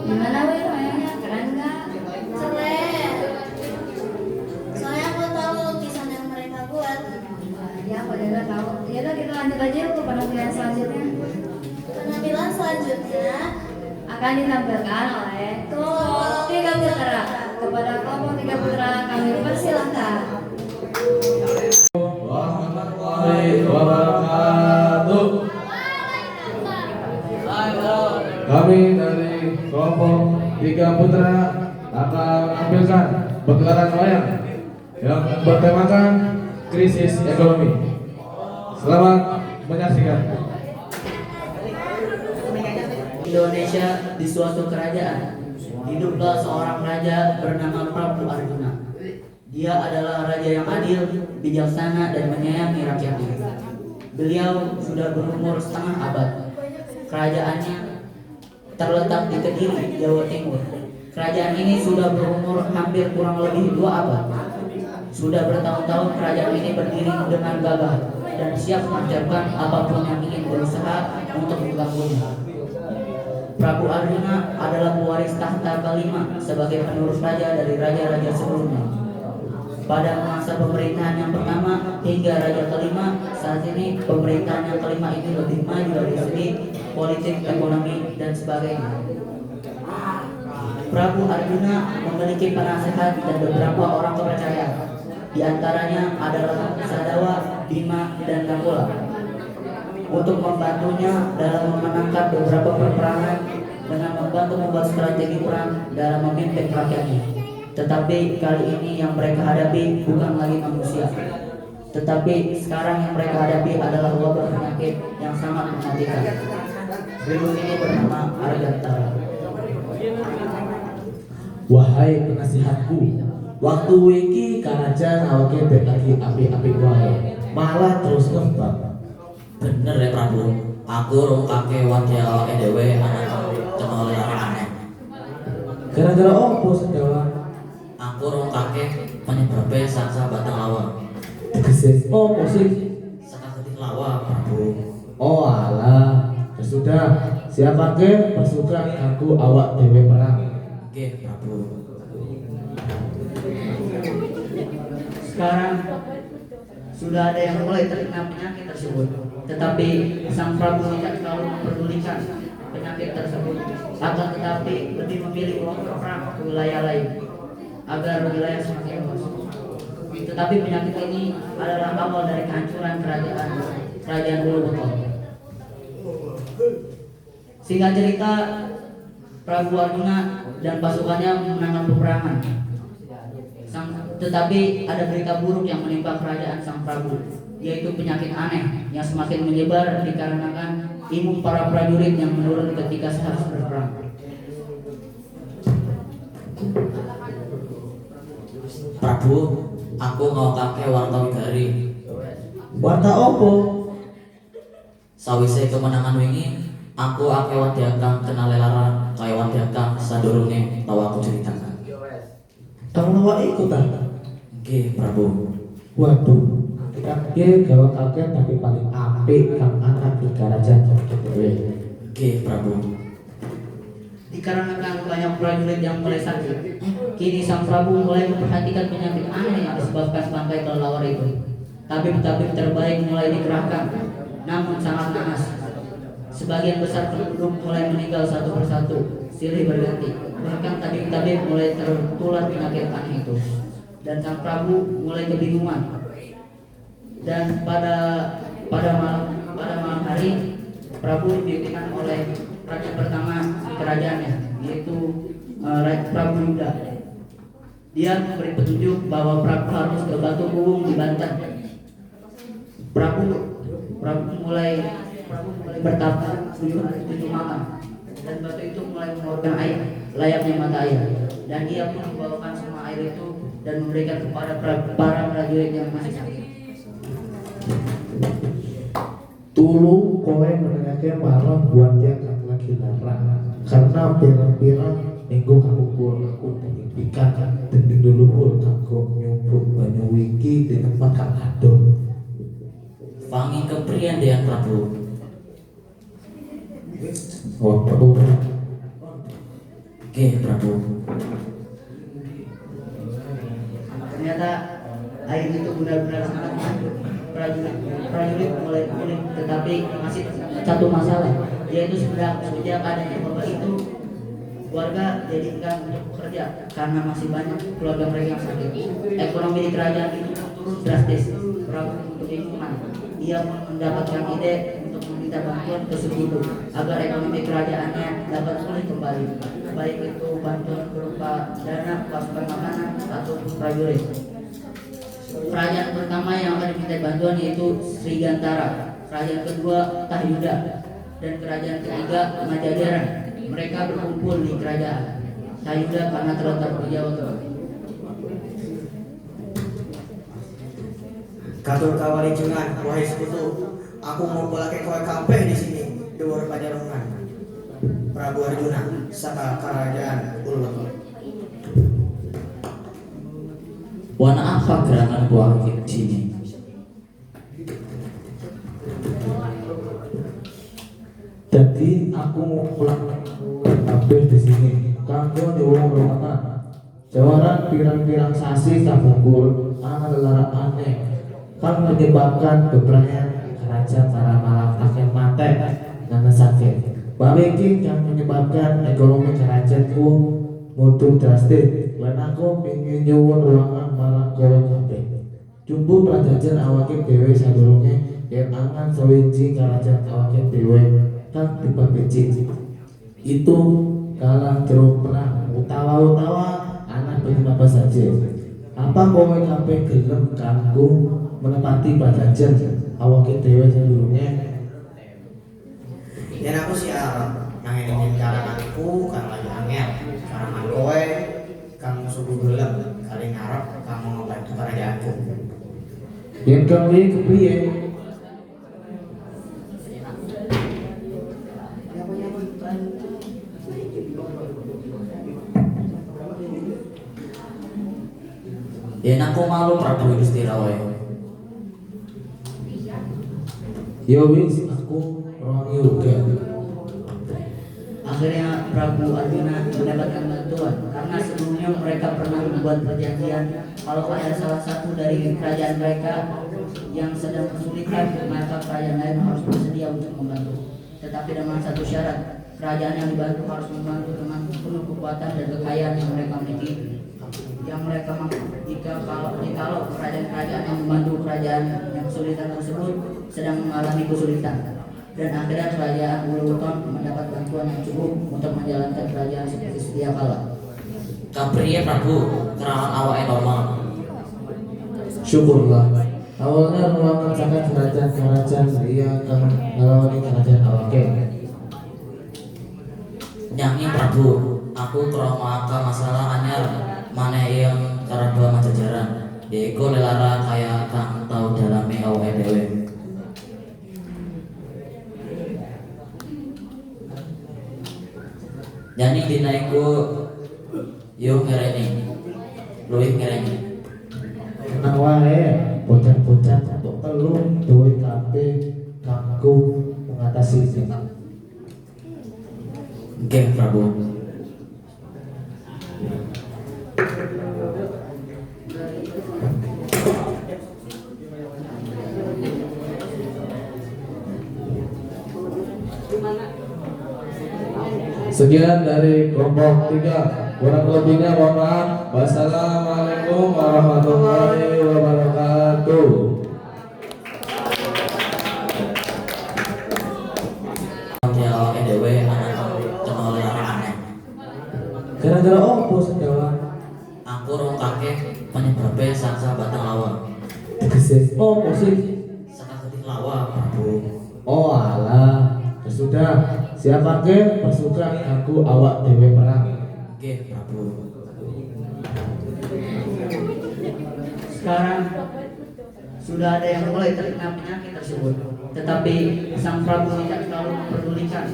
Gimana weh kayaknya keren nggak? Keren. Soalnya aku tahu lukisan yang mereka buat. Ya aku juga tahu. Ya udah kita lanjut aja ke penampilan selanjutnya. Penampilan selanjutnya akan ditampilkan oleh kelompok 3 putra. Kepada kelompok 3 putra kami persilahkan. Warahmatullahi wabarakatuh. Kami dari kelompok 3 putra akan menampilkan pegelaran wayang yang bertemakan krisis ekonomi. Selamat menyaksikan. Indonesia di suatu kerajaan, hiduplah seorang raja bernama Prabu Arjuna. Dia adalah raja yang adil, bijaksana, dan menyayangi rakyatnya. Beliau sudah berumur setengah abad. Kerajaannya terletak di Kediri, Jawa Timur. Kerajaan ini sudah berumur hampir kurang lebih 2 abad. Sudah bertahun-tahun kerajaan ini berdiri dengan gagah dan siap mengerjakan apapun yang ingin berusaha untuk mengganggunya. Prabu Arjuna adalah pewaris tahta kelima sebagai penerus raja dari raja-raja sebelumnya. Pada masa pemerintahan yang pertama hingga raja kelima, saat ini pemerintahan yang kelima ini lebih maju dari segi politik, ekonomi, dan sebagainya. Prabu Arjuna memiliki penasehat dan beberapa orang kepercayaan. Di antaranya adalah Sadawa, Bima, dan Nakula. Untuk membantunya dalam memenangkan beberapa peperangan dengan membantu membuat strategi perang dalam memimpin rakyatnya. Tetapi kali ini yang mereka hadapi bukan lagi manusia, Tetapi sekarang yang mereka hadapi adalah wabah penyakit yang sangat mematikan. Berikut ini bernama Argantara. Wahai penasihatku, waktu iki karajan awake lagi api-api wae, malah terus ngembang. Bener ya Prabu, aku rung kake wadya awake dhewe anak kena lara aneh. Gara-gara opo Sendawa? Aku rung kake penyebabnya saksa batang lawa. Tegese opo sih? Saka ketik lawa Prabu. Oh alah, ya sudah, siapa ke pasukan aku awak dewe perang. Oke Prabu. Sekarang sudah ada yang mulai terkena penyakit tersebut, tetapi sang Prabu tidak terlalu memperdulikan penyakit tersebut. Akan tetapi lebih memilih perang ke wilayah lain agar wilayah semakin luas. Tetapi penyakit ini adalah awal dari kehancuran kerajaan Uluwatu. Singkat cerita, Prabu Arjuna dan pasukannya memenangkan peperangan. Tetapi ada berita buruk yang menimpa kerajaan sang Prabu, yaitu penyakit aneh yang semakin menyebar dikarenakan imun para prajurit yang menurun ketika harus berperang. Prabu, aku ngawakake warta wigari. Warta opo? Sawise kemenangan wingi, aku ake wadyakan kenal lara kaya wadyakan sadurunge tau aku ceritakan. Kamu awak ikut tak? Nggih, Prabu. Waduh, kakek gawa kakek tapi paling apik kang anak di kerajaan dewe. Nggih, Prabu. Dikarenakan banyak prajurit yang mulai sakit, kini sang Prabu mulai memperhatikan penyakit aneh yang disebabkan bangkai kelelawar itu. Tabib-tabib terbaik mulai dikerahkan, namun sangat naas. Sebagian besar penduduk mulai meninggal satu persatu, silih berganti. Bahkan tabib-tabib mulai tertular penyakit aneh itu, dan sang Prabu mulai kebingungan. Dan pada malam hari, Prabu dipimpin oleh raja pertama di kerajaannya, yaitu Prabu Yuda. Dia memberi petunjuk bahwa Prabu harus ke Batu Kuwung di Banten. Prabu mulai bertapa 7 malam, dan batu itu mulai mengeluarkan air layaknya mata air, dan dia pun membawakan semua air itu dan memberikan kepada para prajurit yang masih sakit. Tulu kowe menengahkan marah buat dia kang lagi larang, karena pirang-pirang minggu kakukur aku penyipikan dending dulu kanggo nyumput banyu wiki di tempat kang adoh. Wangi keprian Dean Prabu. Waduh. Nggih, Prabu. Ternyata air itu benar-benar sangat menghancur. Prajurit mulai pulih, tetapi masih satu masalah, yaitu sejak adanya wabah itu, warga jadi enggan untuk bekerja karena masih banyak keluarga mereka yang sakit. Ekonomi di kerajaan itu turun drastis. Prabu untuk lingkungan, ia pun mendapatkan ide untuk meminta bantuan ke sekutu agar ekonomi kerajaannya dapat pulih kembali, baik itu bantuan berupa dana, pasukan makanan, ataupun prajurit. Kerajaan pertama yang akan diminta bantuan yaitu Srigantara, kerajaan kedua Tahyuda, dan kerajaan ketiga Majajaran. Mereka berkumpul di kerajaan Tahyuda karena terletak di Jawa Tengah. Katur kawali jungan, wahai sekutu, aku mau pelake kowe kabeh di sini, dhuwur pajarungan. Prabu Arjuna, saka kerajaan Uluwatu. Wana apa gerangan buah di sini? Jadi aku mau pulang kabeh di sini. Kanggo nyuwun rahmatan. Jawaran pirang-pirang sasi kabungkur ana lara aneh kang menyebabkan beberapa kerajaan para malam akan mate dan sakit. Bawiki yang menyebabkan ekonomi kerajaanku mutu drastis. Lan aku pingin nyuwun ruangan marang kowe kabeh. Jumbo prajajan awake dhewe sadurunge yen angan sawiji kerajaan awake dhewe kang dipabeci. Itu kalah jero perang utawa anak penyebab saja. Apa kowe kabeh gelem kanggo menepati padajan awake dhewe sadurunge? Yen aku sih arep nanging karanganku kang lagi angel, karangan kowe kang suku gelem kali ngarep kamu ngebantu kerajaanku. Yen kang kuwi kepriye? Yen aku malu Prabu Gusti Rawe. Ya wis, aku roh juga. Akhirnya Prabu Arjuna mendapatkan bantuan karena sebelumnya mereka pernah membuat perjanjian kalau ada salah satu dari kerajaan mereka yang sedang kesulitan maka kerajaan lain harus bersedia untuk membantu. Tetapi dengan satu syarat, kerajaan yang dibantu harus membantu dengan penuh kekuatan dan kekayaan yang mereka miliki. Yang mereka jikalau kerajaan-kerajaan yang membantu kerajaan yang kesulitan tersebut sedang mengalami kesulitan. Dan akhirnya kerajaan Uluwuton mendapat bantuan yang cukup untuk menjalankan kerajaan seperti sedia kala. Kapriye Prabu, kerangan awake normal. Syukurlah. Awalnya ruangan sangat kerajaan dia akan ngelawani kerajaan awake. Nyanyi Prabu, aku kromaka masalah anyar maneh yang karadua majajaran. Yaiku lelara kaya kang tau dalame awake dhewe. Nyanyi dina iku yo ngereni. Luwih ngereni. Tenang wae, bocah-bocah untuk telu duwe kabeh kanggo mengatasi ini. Nggih Prabu. Sekian dari kelompok 3. Kurang lebihnya mohon maaf. Wassalamualaikum warahmatullahi wabarakatuh. Ya awake dhewe ana kenal aneh. Gara-gara opo sedawa? Aku rongkake penyebabe saka batang lawa. Tegese opo sih? Saka getih lawa Prabu. Oh alah. Ya sudah, siapake pasukan aku awak dewe perang. Nggih Prabu. Sekarang sudah ada yang mulai terkena penyakit tersebut, tetapi sang Prabu tidak terlalu memperdulikan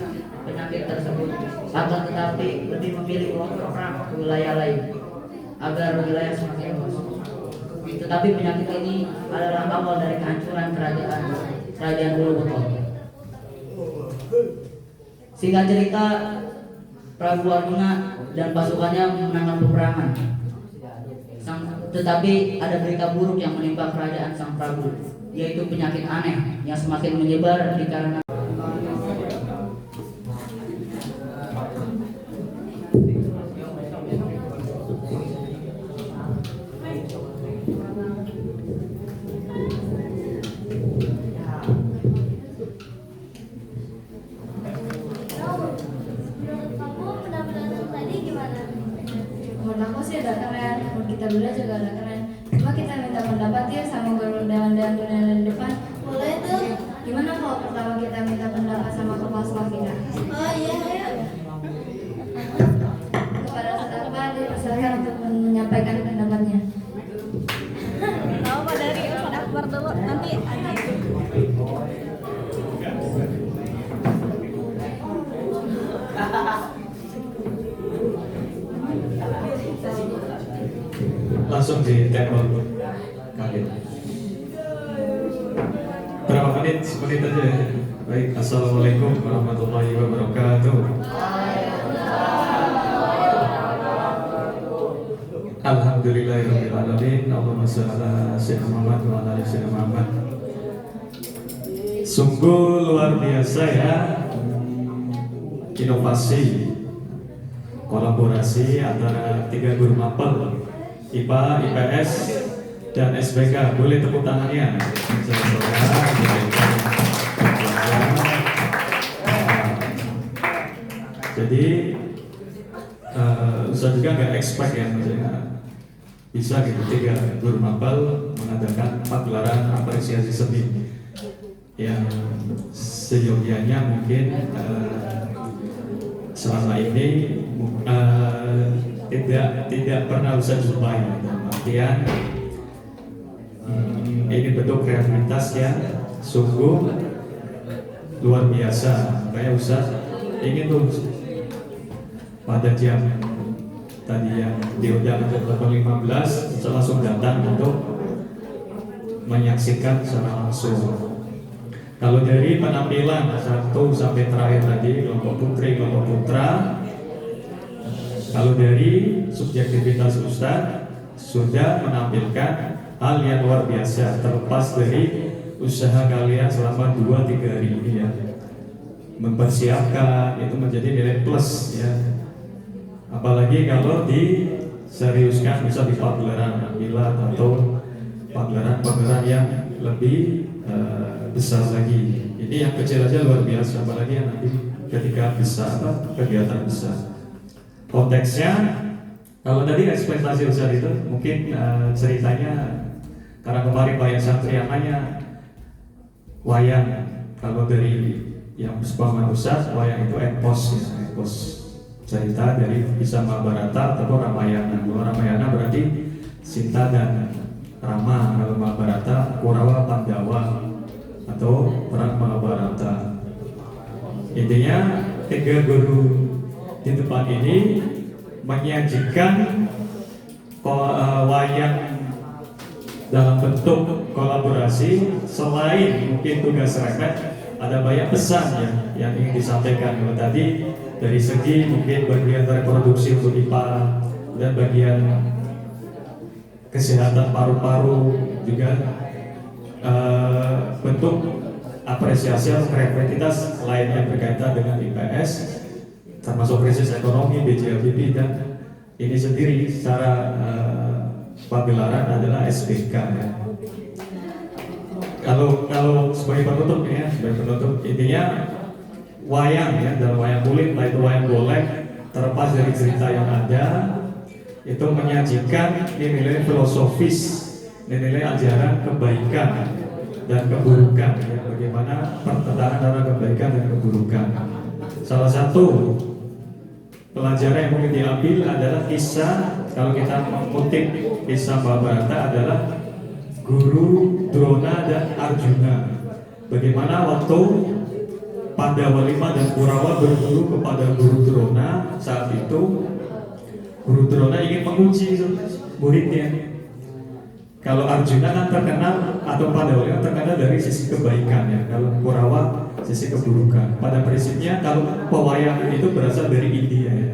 penyakit tersebut, akan tetapi lebih memilih kelompok perang ke wilayah lain agar wilayah semakin luas. Tetapi penyakit ini adalah awal dari kehancuran kerajaan Uluwuton. Singkat cerita, Prabu Arjuna dan pasukannya memenangkan peperangan. Tetapi ada berita buruk yang menimpa kerajaan sang Prabu, yaitu penyakit aneh yang semakin menyebar dikarenakan kita berdua juga udah keren. Cuma kita minta pendapat ya sama guru dewan-dewan dunia di depan. Boleh tuh. Gimana kalau pertama kita minta pendapat sama kepala sekolah kita? Oh iya, ayo. Kepada Ustaz Akbar dipersilakan untuk menyampaikan pendapatnya. Tahu Pak dari Ustaz Akbar dulu, nanti langsung di tembak kaget. Berapa menit? Semenit aja ya. Baik, assalamualaikum warahmatullahi wabarakatuh. Alhamdulillahirabbil alamin. Allahumma shalli ala sayyidina Muhammad wa ala ali sayyidina Muhammad. Sungguh luar biasa ya, inovasi kolaborasi antara 3 guru mapel IPA, IPS, dan SBK. Boleh tepuk tangannya. Jadi Ustaz juga nggak expect ya, maksudnya bisa gitu 3 guru mapel mengadakan pagelaran apresiasi seni yang seyogianya mungkin selama ini tidak pernah bisa jumpai. Dalam artian ini bentuk kreativitas yang sungguh luar biasa. Kayak Ustaz ingin tuh pada jam tadi yang diundang ke 15 bisa langsung datang untuk menyaksikan secara langsung. Kalau dari penampilan 1 sampai terakhir tadi kelompok putri, kelompok putra, kalau dari subjektivitas Ustaz sudah menampilkan hal yang luar biasa terlepas dari usaha kalian selama 2-3 hari ini ya. Mempersiapkan itu menjadi nilai plus ya. Apalagi kalau diseriuskan bisa di pagelaran penampilan atau pagelaran yang lebih besar lagi. Ini yang kecil aja luar biasa, apalagi yang nanti ketika besar kegiatan besar. Konteksnya kalau tadi ekspektasi besar itu mungkin ceritanya karena kemarin wayang Satriananya wayang, kalau dari yang Puspaman Ustaz wayang itu epos ya, epos cerita dari kisah Mahabharata atau Ramayana. Kalau Ramayana berarti Sinta dan Rama, kalau Mahabharata Kurawa Pandawa atau perang Mahabharata. Intinya 3 guru di depan ini menyajikan wayang dalam bentuk kolaborasi. Selain mungkin tugas refleks, ada banyak pesan yang ingin disampaikan. Kalau tadi dari segi mungkin bagian reproduksi untuk IPA dan bagian kesehatan paru-paru juga bentuk apresiasi atau kreativitas lain yang berkaitan dengan IPS, termasuk krisis ekonomi, BJHBP, dan ini sendiri secara pagelaran adalah SBK ya. Kalau sebagai penutup ya, sebagai penutup intinya wayang ya, dalam wayang kulit, itu wayang golek, terlepas dari cerita yang ada, itu menyajikan nilai filosofis, nilai ajaran kebaikan dan keburukan ya, bagaimana pertentangan antara kebaikan dan keburukan. Salah satu pelajaran yang mungkin diambil adalah kisah, kalau kita mengutip kisah Mahabharata adalah Guru Drona dan Arjuna. Bagaimana waktu Pandawa 5 dan Kurawa berguru kepada Guru Drona, saat itu Guru Drona ingin menguji muridnya. Kalau Arjuna kan terkenal atau Pandawa terkenal dari sisi kebaikan ya, kalau Kurawa sisi keburukan. Pada prinsipnya kalau pewayang itu berasal dari India ya.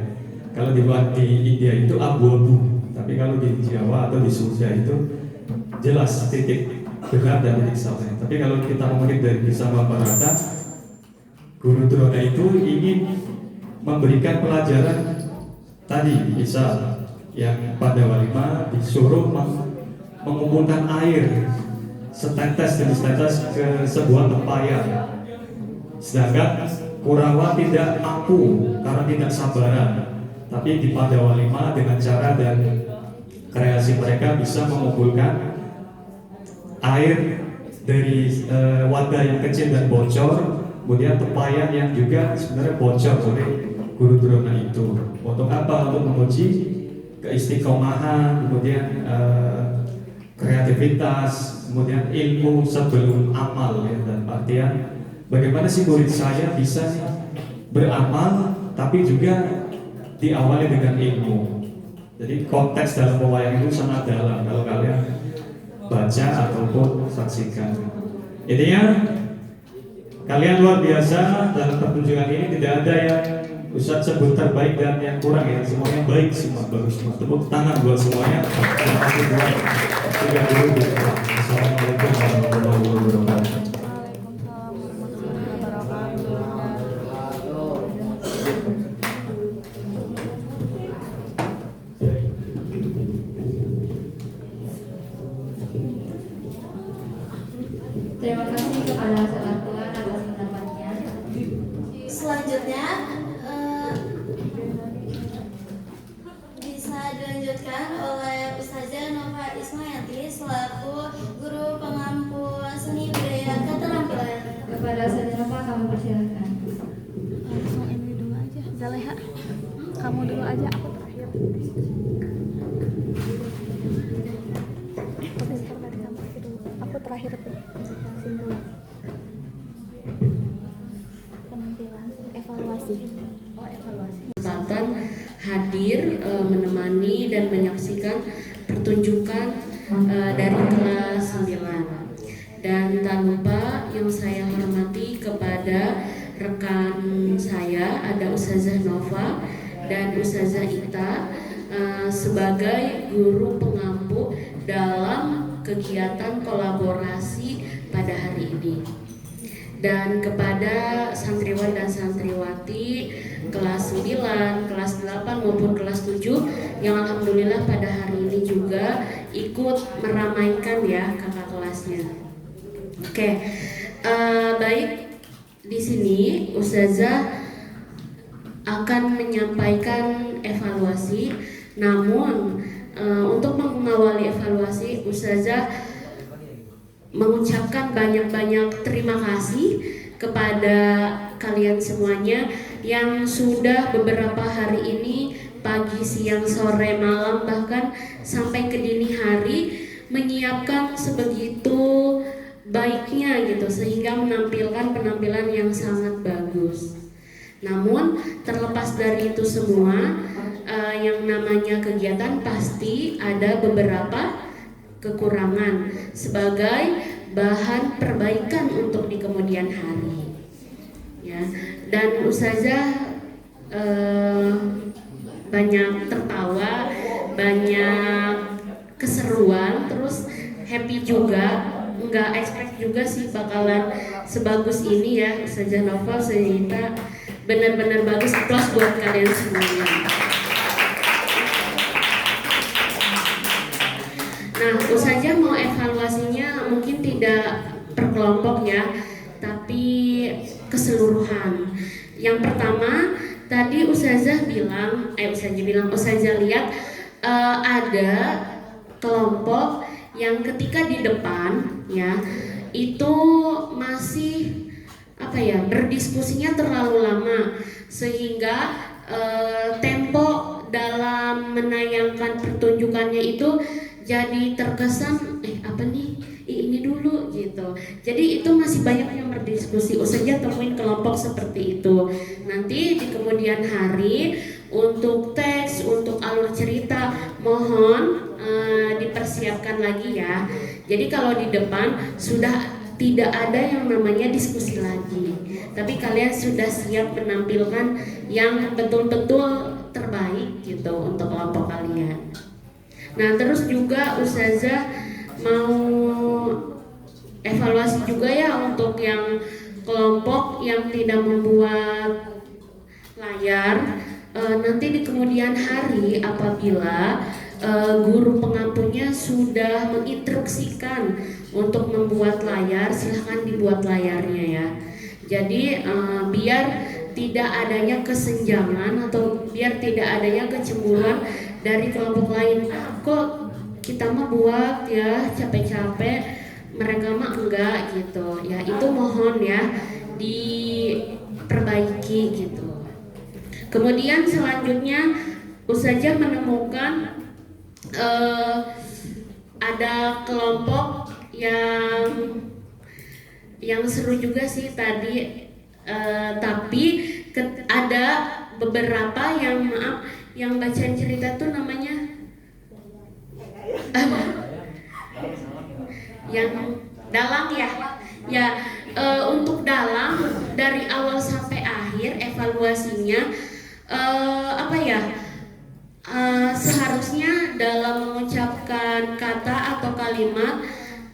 Kalau dibuat di India itu abu-abu, tapi kalau di Jawa atau di Sunda itu jelas titik benar dan titik salah. Tapi kalau kita mengutip dari kisah Mahabharata, Guru Drona itu ingin memberikan pelajaran tadi, misal yang Pandawa 5 disuruh mengumpulkan air setetes demi setetes ke sebuah tempayan, sedangkan Kurawa tidak mampu karena tidak sabaran. Tapi di Pandawa 5 dengan cara dan kreasi mereka bisa mengumpulkan air dari wadah yang kecil dan bocor, kemudian tempayan yang juga sebenarnya bocor oleh Guru Drona itu. Untuk apa? Untuk menguji keistiqomahan, kemudian kreativitas, kemudian ilmu sebelum amal ya, dan artian bagaimana sih murid saya bisa beramal tapi juga diawali dengan ilmu. Jadi konteks dalam pewayang itu sangat dalam kalau kalian baca ataupun saksikan. Intinya kalian luar biasa dalam pertunjukan ini, tidak ada yang Ustaz sebut terbaik dan yang kurang ya, semuanya baik, semua bagus semua. Tepuk tangan buat semuanya. Terima kasih buat tiga guru. Assalamualaikum warahmatullahi wabarakatuh. Terima kasih kepada Ustaz Tuhan atas pendapatnya. Selanjutnya bisa dilanjutkan oleh Ustazah hadir menemani dan menyaksikan pertunjukan dari kelas 9. Dan tak lupa yang saya hormati kepada rekan saya, ada Ustazah Nova dan Ustazah Ita sebagai guru pengampu dalam kegiatan kolaborasi pada hari ini. Dan kepada santriwan dan santriwati kelas 9, kelas 8 maupun kelas 7 yang alhamdulillah pada hari ini juga ikut meramaikan ya kakak kelasnya. Oke, baik, di sini Ustazah akan menyampaikan evaluasi. Namun untuk mengawali evaluasi, Ustazah mengucapkan banyak-banyak terima kasih kepada kalian semuanya yang sudah beberapa hari ini pagi, siang, sore, malam, bahkan sampai ke dini hari menyiapkan sebegitu baiknya gitu sehingga menampilkan penampilan yang sangat bagus. Namun terlepas dari itu semua, yang namanya kegiatan pasti ada beberapa kekurangan sebagai bahan perbaikan untuk di kemudian hari ya. Dan Ustazah banyak tertawa, banyak keseruan, terus happy juga, nggak expect juga sih bakalan sebagus ini ya. Ustazah Nova, Ustazah Ita benar-benar bagus, aplaus buat kalian semuanya. Nah, Ustazah mau evaluasinya mungkin tidak per kelompok ya, tapi keseluruhan. Yang pertama, tadi Ustazah lihat ada kelompok yang ketika di depan ya itu masih berdiskusinya terlalu lama sehingga tempo dalam menayangkan pertunjukannya itu jadi terkesan ini dulu gitu. Jadi itu masih banyak yang berdiskusi. Ustazah temuin kelompok seperti itu. Nanti di kemudian hari untuk teks, untuk alur cerita mohon dipersiapkan lagi ya. Jadi kalau di depan sudah tidak ada yang namanya diskusi lagi. Tapi kalian sudah siap menampilkan yang betul-betul terbaik gitu untuk kelompok kalian. Nah, terus juga Ustazah mau evaluasi juga ya untuk yang kelompok yang tidak membuat layar. Nanti di kemudian hari apabila guru pengampunya sudah menginstruksikan untuk membuat layar, silahkan dibuat layarnya ya. Jadi biar tidak adanya kesenjangan atau biar tidak adanya kecemburuan dari kelompok lain. Kok kita mah buat ya capek-capek, mereka mah enggak gitu ya. Itu mohon ya diperbaiki gitu. Kemudian selanjutnya Ustazah menemukan ada kelompok yang seru juga sih tadi, tapi ada beberapa yang bacain cerita tuh namanya yang dalang ya untuk dalang dari awal sampai akhir evaluasinya seharusnya dalam mengucapkan kata atau kalimat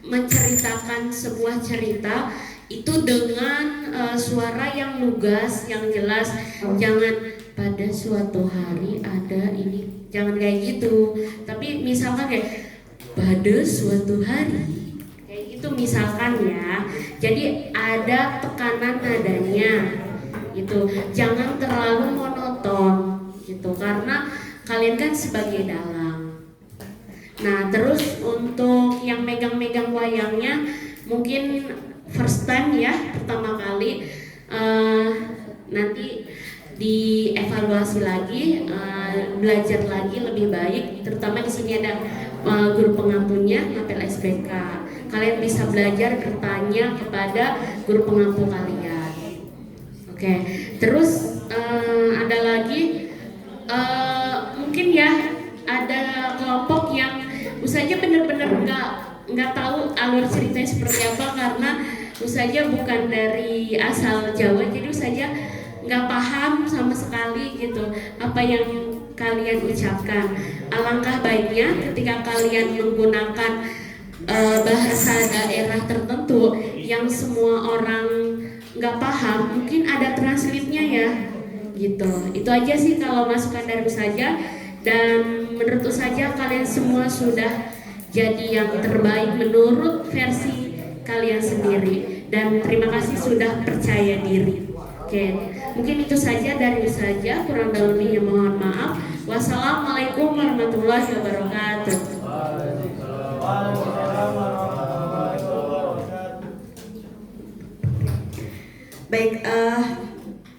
menceritakan sebuah cerita itu dengan suara yang lugas, yang jelas. Jangan pada suatu hari ada ini, jangan kayak gitu. Tapi misalkan kayak pada suatu hari, kayak gitu misalkan ya. Jadi ada tekanan nadanya gitu. Jangan terlalu monoton gitu, karena kalian kan sebagai dalang. Nah, terus untuk yang megang-megang wayangnya mungkin first time ya, pertama kali, nanti dievaluasi lagi, belajar lagi lebih baik. Terutama di sini ada guru pengampunya, ngapel SBK. Kalian bisa belajar bertanya kepada guru pengampu kalian. Oke, terus ada lagi mungkin ya ada kelompok yang usahanya benar-benar nggak tahu alur ceritanya seperti apa, karena usahanya bukan dari asal Jawa, jadi usahanya nggak paham sama sekali gitu apa yang kalian ucapkan. Alangkah baiknya ketika kalian menggunakan bahasa daerah tertentu yang semua orang nggak paham, mungkin ada translate-nya ya gitu. Itu aja sih kalau masukan dari Ustazah, dan menurut Ustazah kalian semua sudah jadi yang terbaik menurut versi kalian sendiri, dan terima kasih sudah percaya diri. Oke, mungkin itu saja dari Ustazah, kurang lebihnya mohon maaf. Wassalamualaikum warahmatullahi wabarakatuh. Baik,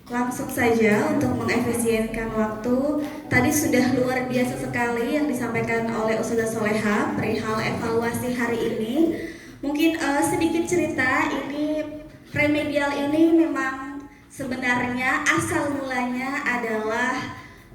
langsung saja untuk mengefisienkan waktu. Tadi sudah luar biasa sekali yang disampaikan oleh Ustazah Soleha perihal evaluasi hari ini. Mungkin sedikit cerita, ini remedial ini memang sebenarnya asal mulanya adalah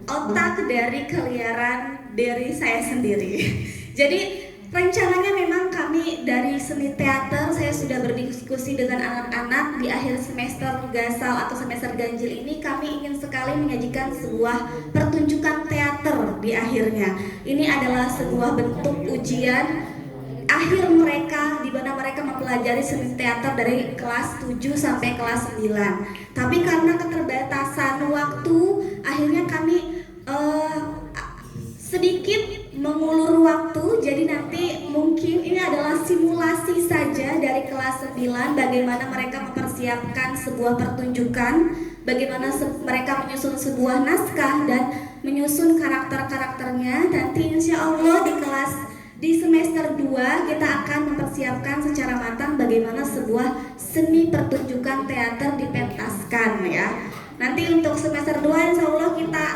otak dari keliaran dari saya sendiri. Jadi rencananya memang kami dari seni teater, saya sudah berdiskusi dengan anak-anak di akhir semester gasal atau semester ganjil ini, kami ingin sekali menyajikan sebuah pertunjukan teater di akhirnya. Ini adalah sebuah bentuk ujian akhir mereka, di mana mereka mempelajari seni teater dari kelas 7 sampai kelas 9. Tapi karena keterbatasan waktu, akhirnya kami sedikit mengulur waktu. Jadi nanti mungkin ini adalah simulasi saja dari kelas 9, bagaimana mereka mempersiapkan sebuah pertunjukan, bagaimana mereka menyusun sebuah naskah dan menyusun karakter-karakternya. Nanti insya Allah di semester 2 kita akan mempersiapkan secara matang bagaimana sebuah seni pertunjukan teater dipentaskan ya. Nanti untuk semester 2 insya Allah kita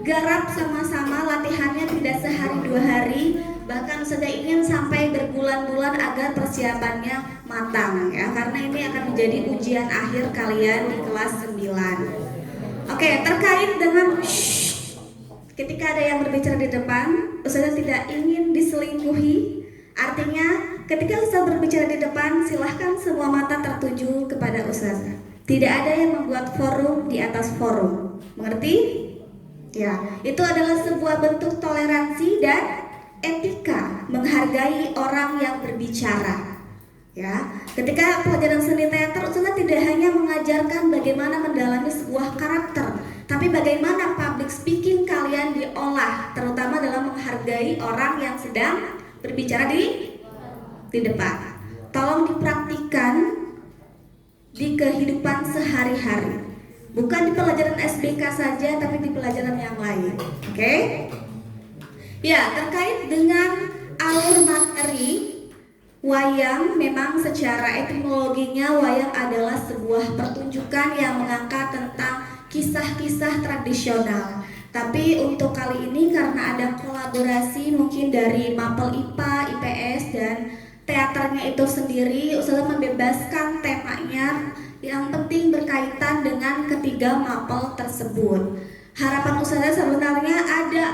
garap sama-sama, latihannya tidak sehari 2 hari, bahkan sudah ingin sampai berbulan-bulan agar persiapannya matang ya, karena ini akan menjadi ujian akhir kalian di kelas 9. Oke, terkait dengan ketika ada yang berbicara di depan, Ustazah tidak ingin diselingkuhi. Artinya ketika Ustazah berbicara di depan, silahkan semua mata tertuju kepada Ustazah. Tidak ada yang membuat forum di atas forum. Mengerti? Ya, itu adalah sebuah bentuk toleransi dan etika, menghargai orang yang berbicara. Ya, ketika pelajaran seni teater, Ustazah tidak hanya mengajarkan bagaimana mendalami sebuah karakter, tapi bagaimana public speaking kalian diolah, terutama dalam menghargai orang yang sedang berbicara di depan. Tolong dipraktikkan di kehidupan sehari-hari. Bukan di pelajaran SBK saja, tapi di pelajaran yang lain. Oke? Ya, terkait dengan alur materi wayang, memang secara etimologinya wayang adalah sebuah pertunjukan yang mengangkat tentang kisah-kisah tradisional. Tapi untuk kali ini karena ada kolaborasi mungkin dari Mapel IPA, IPS dan teaternya itu sendiri, Ustazah membebaskan temanya yang penting berkaitan dengan ketiga mapel tersebut. Harapan Ustazah sebenarnya ada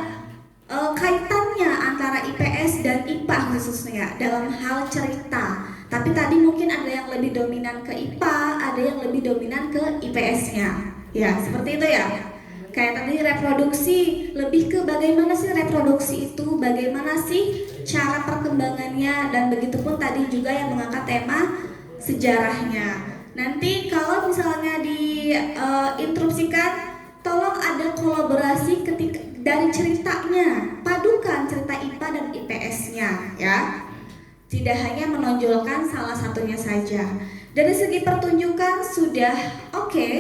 kaitannya antara IPS dan IPA khususnya dalam hal cerita. Tapi tadi mungkin ada yang lebih dominan ke IPA, ada yang lebih dominan ke IPS-nya. Ya, seperti itu ya. Kayak tadi reproduksi, lebih ke bagaimana sih reproduksi itu, bagaimana sih cara perkembangannya, dan begitupun tadi juga yang mengangkat tema sejarahnya. Nanti kalau misalnya diinstruksikan, tolong ada kolaborasi ketika dari ceritanya, padukan cerita IPA dan IPS-nya ya. Tidak hanya menonjolkan salah satunya saja. Dari segi pertunjukan sudah oke.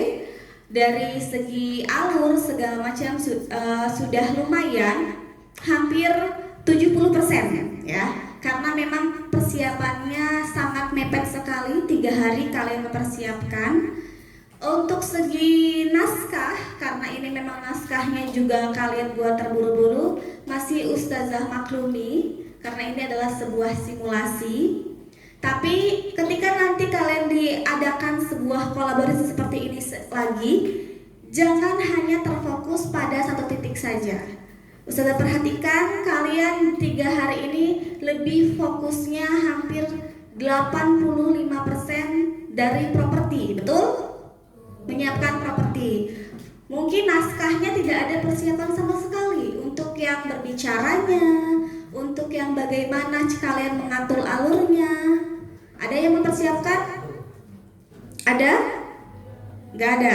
Dari segi alur segala macam sudah lumayan, hampir 70% ya. Karena memang persiapannya sangat mepet sekali, 3 hari kalian mempersiapkan. Untuk segi naskah, karena ini memang naskahnya juga kalian buat terburu-buru, masih Ustazah maklumi karena ini adalah sebuah simulasi. Tapi ketika nanti kalian diadakan sebuah kolaborasi seperti ini lagi, jangan hanya terfokus pada satu titik saja. Ustazah perhatikan kalian 3 hari ini lebih fokusnya hampir 85% dari properti, betul? Menyiapkan properti. Mungkin naskahnya tidak ada persiapan sama sekali untuk yang berbicaranya, untuk yang bagaimana kalian mengatur alurnya. Ada yang mempersiapkan? Ada? Nggak ada?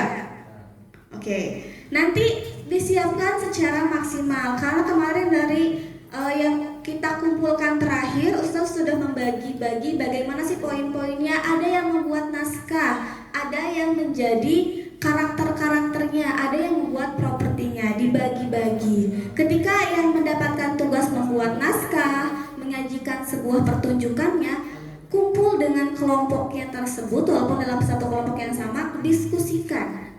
Oke. Nanti disiapkan secara maksimal karena kemarin dari yang kita kumpulkan terakhir, Ustaz sudah membagi-bagi bagaimana sih poin-poinnya. Ada yang membuat naskah, ada yang menjadi karakter-karakternya, ada yang membuat propertinya, dibagi-bagi. Ketika yang mendapatkan tugas membuat naskah, menyajikan sebuah pertunjukannya, kumpul dengan kelompoknya tersebut, walaupun dalam satu kelompok yang sama, diskusikan.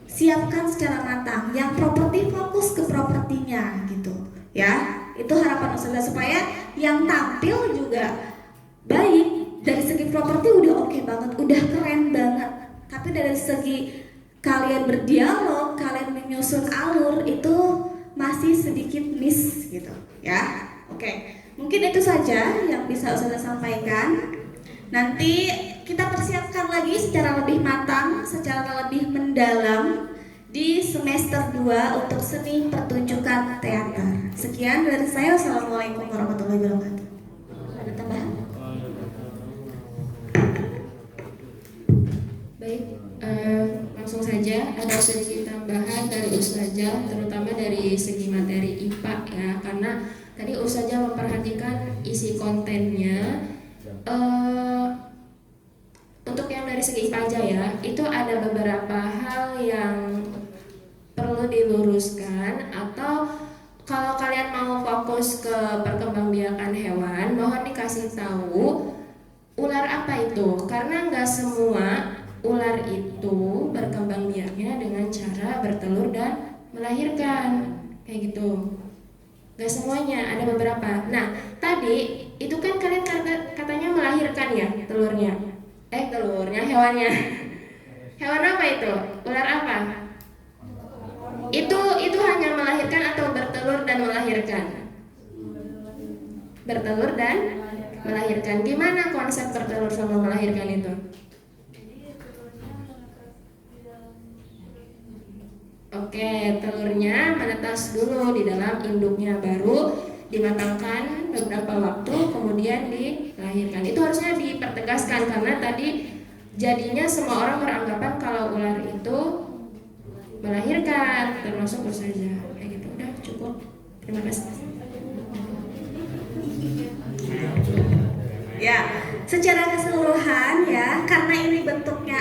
Siapkan secara matang, yang properti fokus ke propertinya gitu. Ya, itu harapan Ustazah supaya yang tampil juga baik. Dari segi properti udah oke banget, udah keren banget. Tapi dari segi kalian berdialog, kalian menyusun alur itu masih sedikit miss gitu, ya. Oke, mungkin itu saja yang bisa Ustazah sampaikan. Nanti kita persiapkan lagi secara lebih matang, secara lebih mendalam di semester 2 untuk seni pertunjukan teater. Sekian dari saya. Wassalamualaikum warahmatullahi wabarakatuh. Ada tambahan? Baik, langsung saja ada sedikit tambahan dari Ustazah, terutama dari segi materi IPA ya, karena tadi Ustazah memperhatikan isi kontennya. Untuk yang dari segi IPA aja ya, itu ada beberapa hal yang perlu diluruskan, atau kalau kalian mau fokus ke perkembangbiakan hewan, mohon dikasih tahu ular apa itu, karena nggak semua ular itu berkembang biaknya dengan cara bertelur dan melahirkan, kayak gitu. Gak semuanya, ada beberapa. Nah, tadi itu kan kalian katanya melahirkan ya telurnya. Telurnya, hewannya. Hewan apa itu? Ular apa? Itu hanya melahirkan atau bertelur dan melahirkan? Bertelur dan melahirkan. Gimana konsep bertelur sama melahirkan itu? Oke, telurnya menetas dulu di dalam induknya, baru dimatangkan beberapa waktu, kemudian dilahirkan. Itu harusnya dipertegaskan karena tadi jadinya semua orang beranggapan kalau ular itu melahirkan, termasuk Ustazah. Kayak gitu, udah cukup. Terima kasih. Ya, secara keseluruhan ya, karena ini bentuknya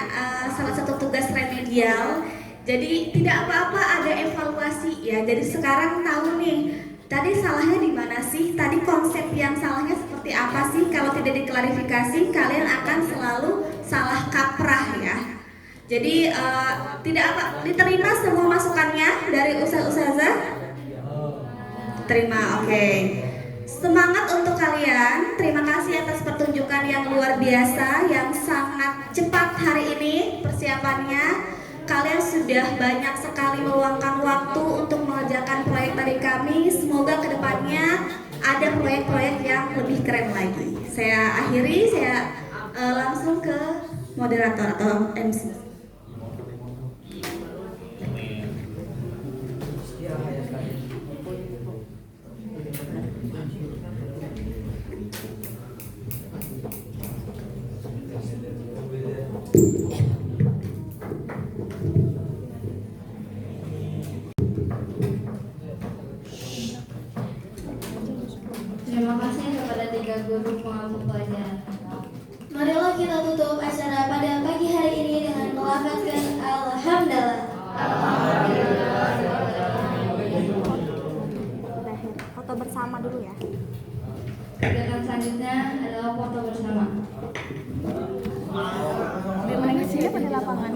salah satu tugas remedial, jadi tidak apa-apa ada evaluasi ya. Jadi sekarang tahu nih, tadi salahnya di mana sih? Tadi konsep yang salahnya seperti apa sih? Kalau tidak diklarifikasi, kalian akan selalu salah kaprah ya. Jadi tidak apa, diterima semua masukannya dari ustazah? Terima, oke. Semangat untuk kalian. Terima kasih atas pertunjukan yang luar biasa, yang sangat cepat hari ini persiapannya. Kalian sudah banyak sekali meluangkan waktu untuk mengerjakan proyek dari kami. Semoga kedepannya ada proyek-proyek yang lebih keren lagi. Saya akhiri, saya langsung ke moderator atau MC. Terima kasih kepada 3 guru pengampu pelajaran. Marilah kita tutup acara pada pagi hari ini dengan melafazkan Alhamdulillah. Foto bersama dulu ya. Kegiatan selanjutnya adalah foto bersama. Terima kasih pada lapangan.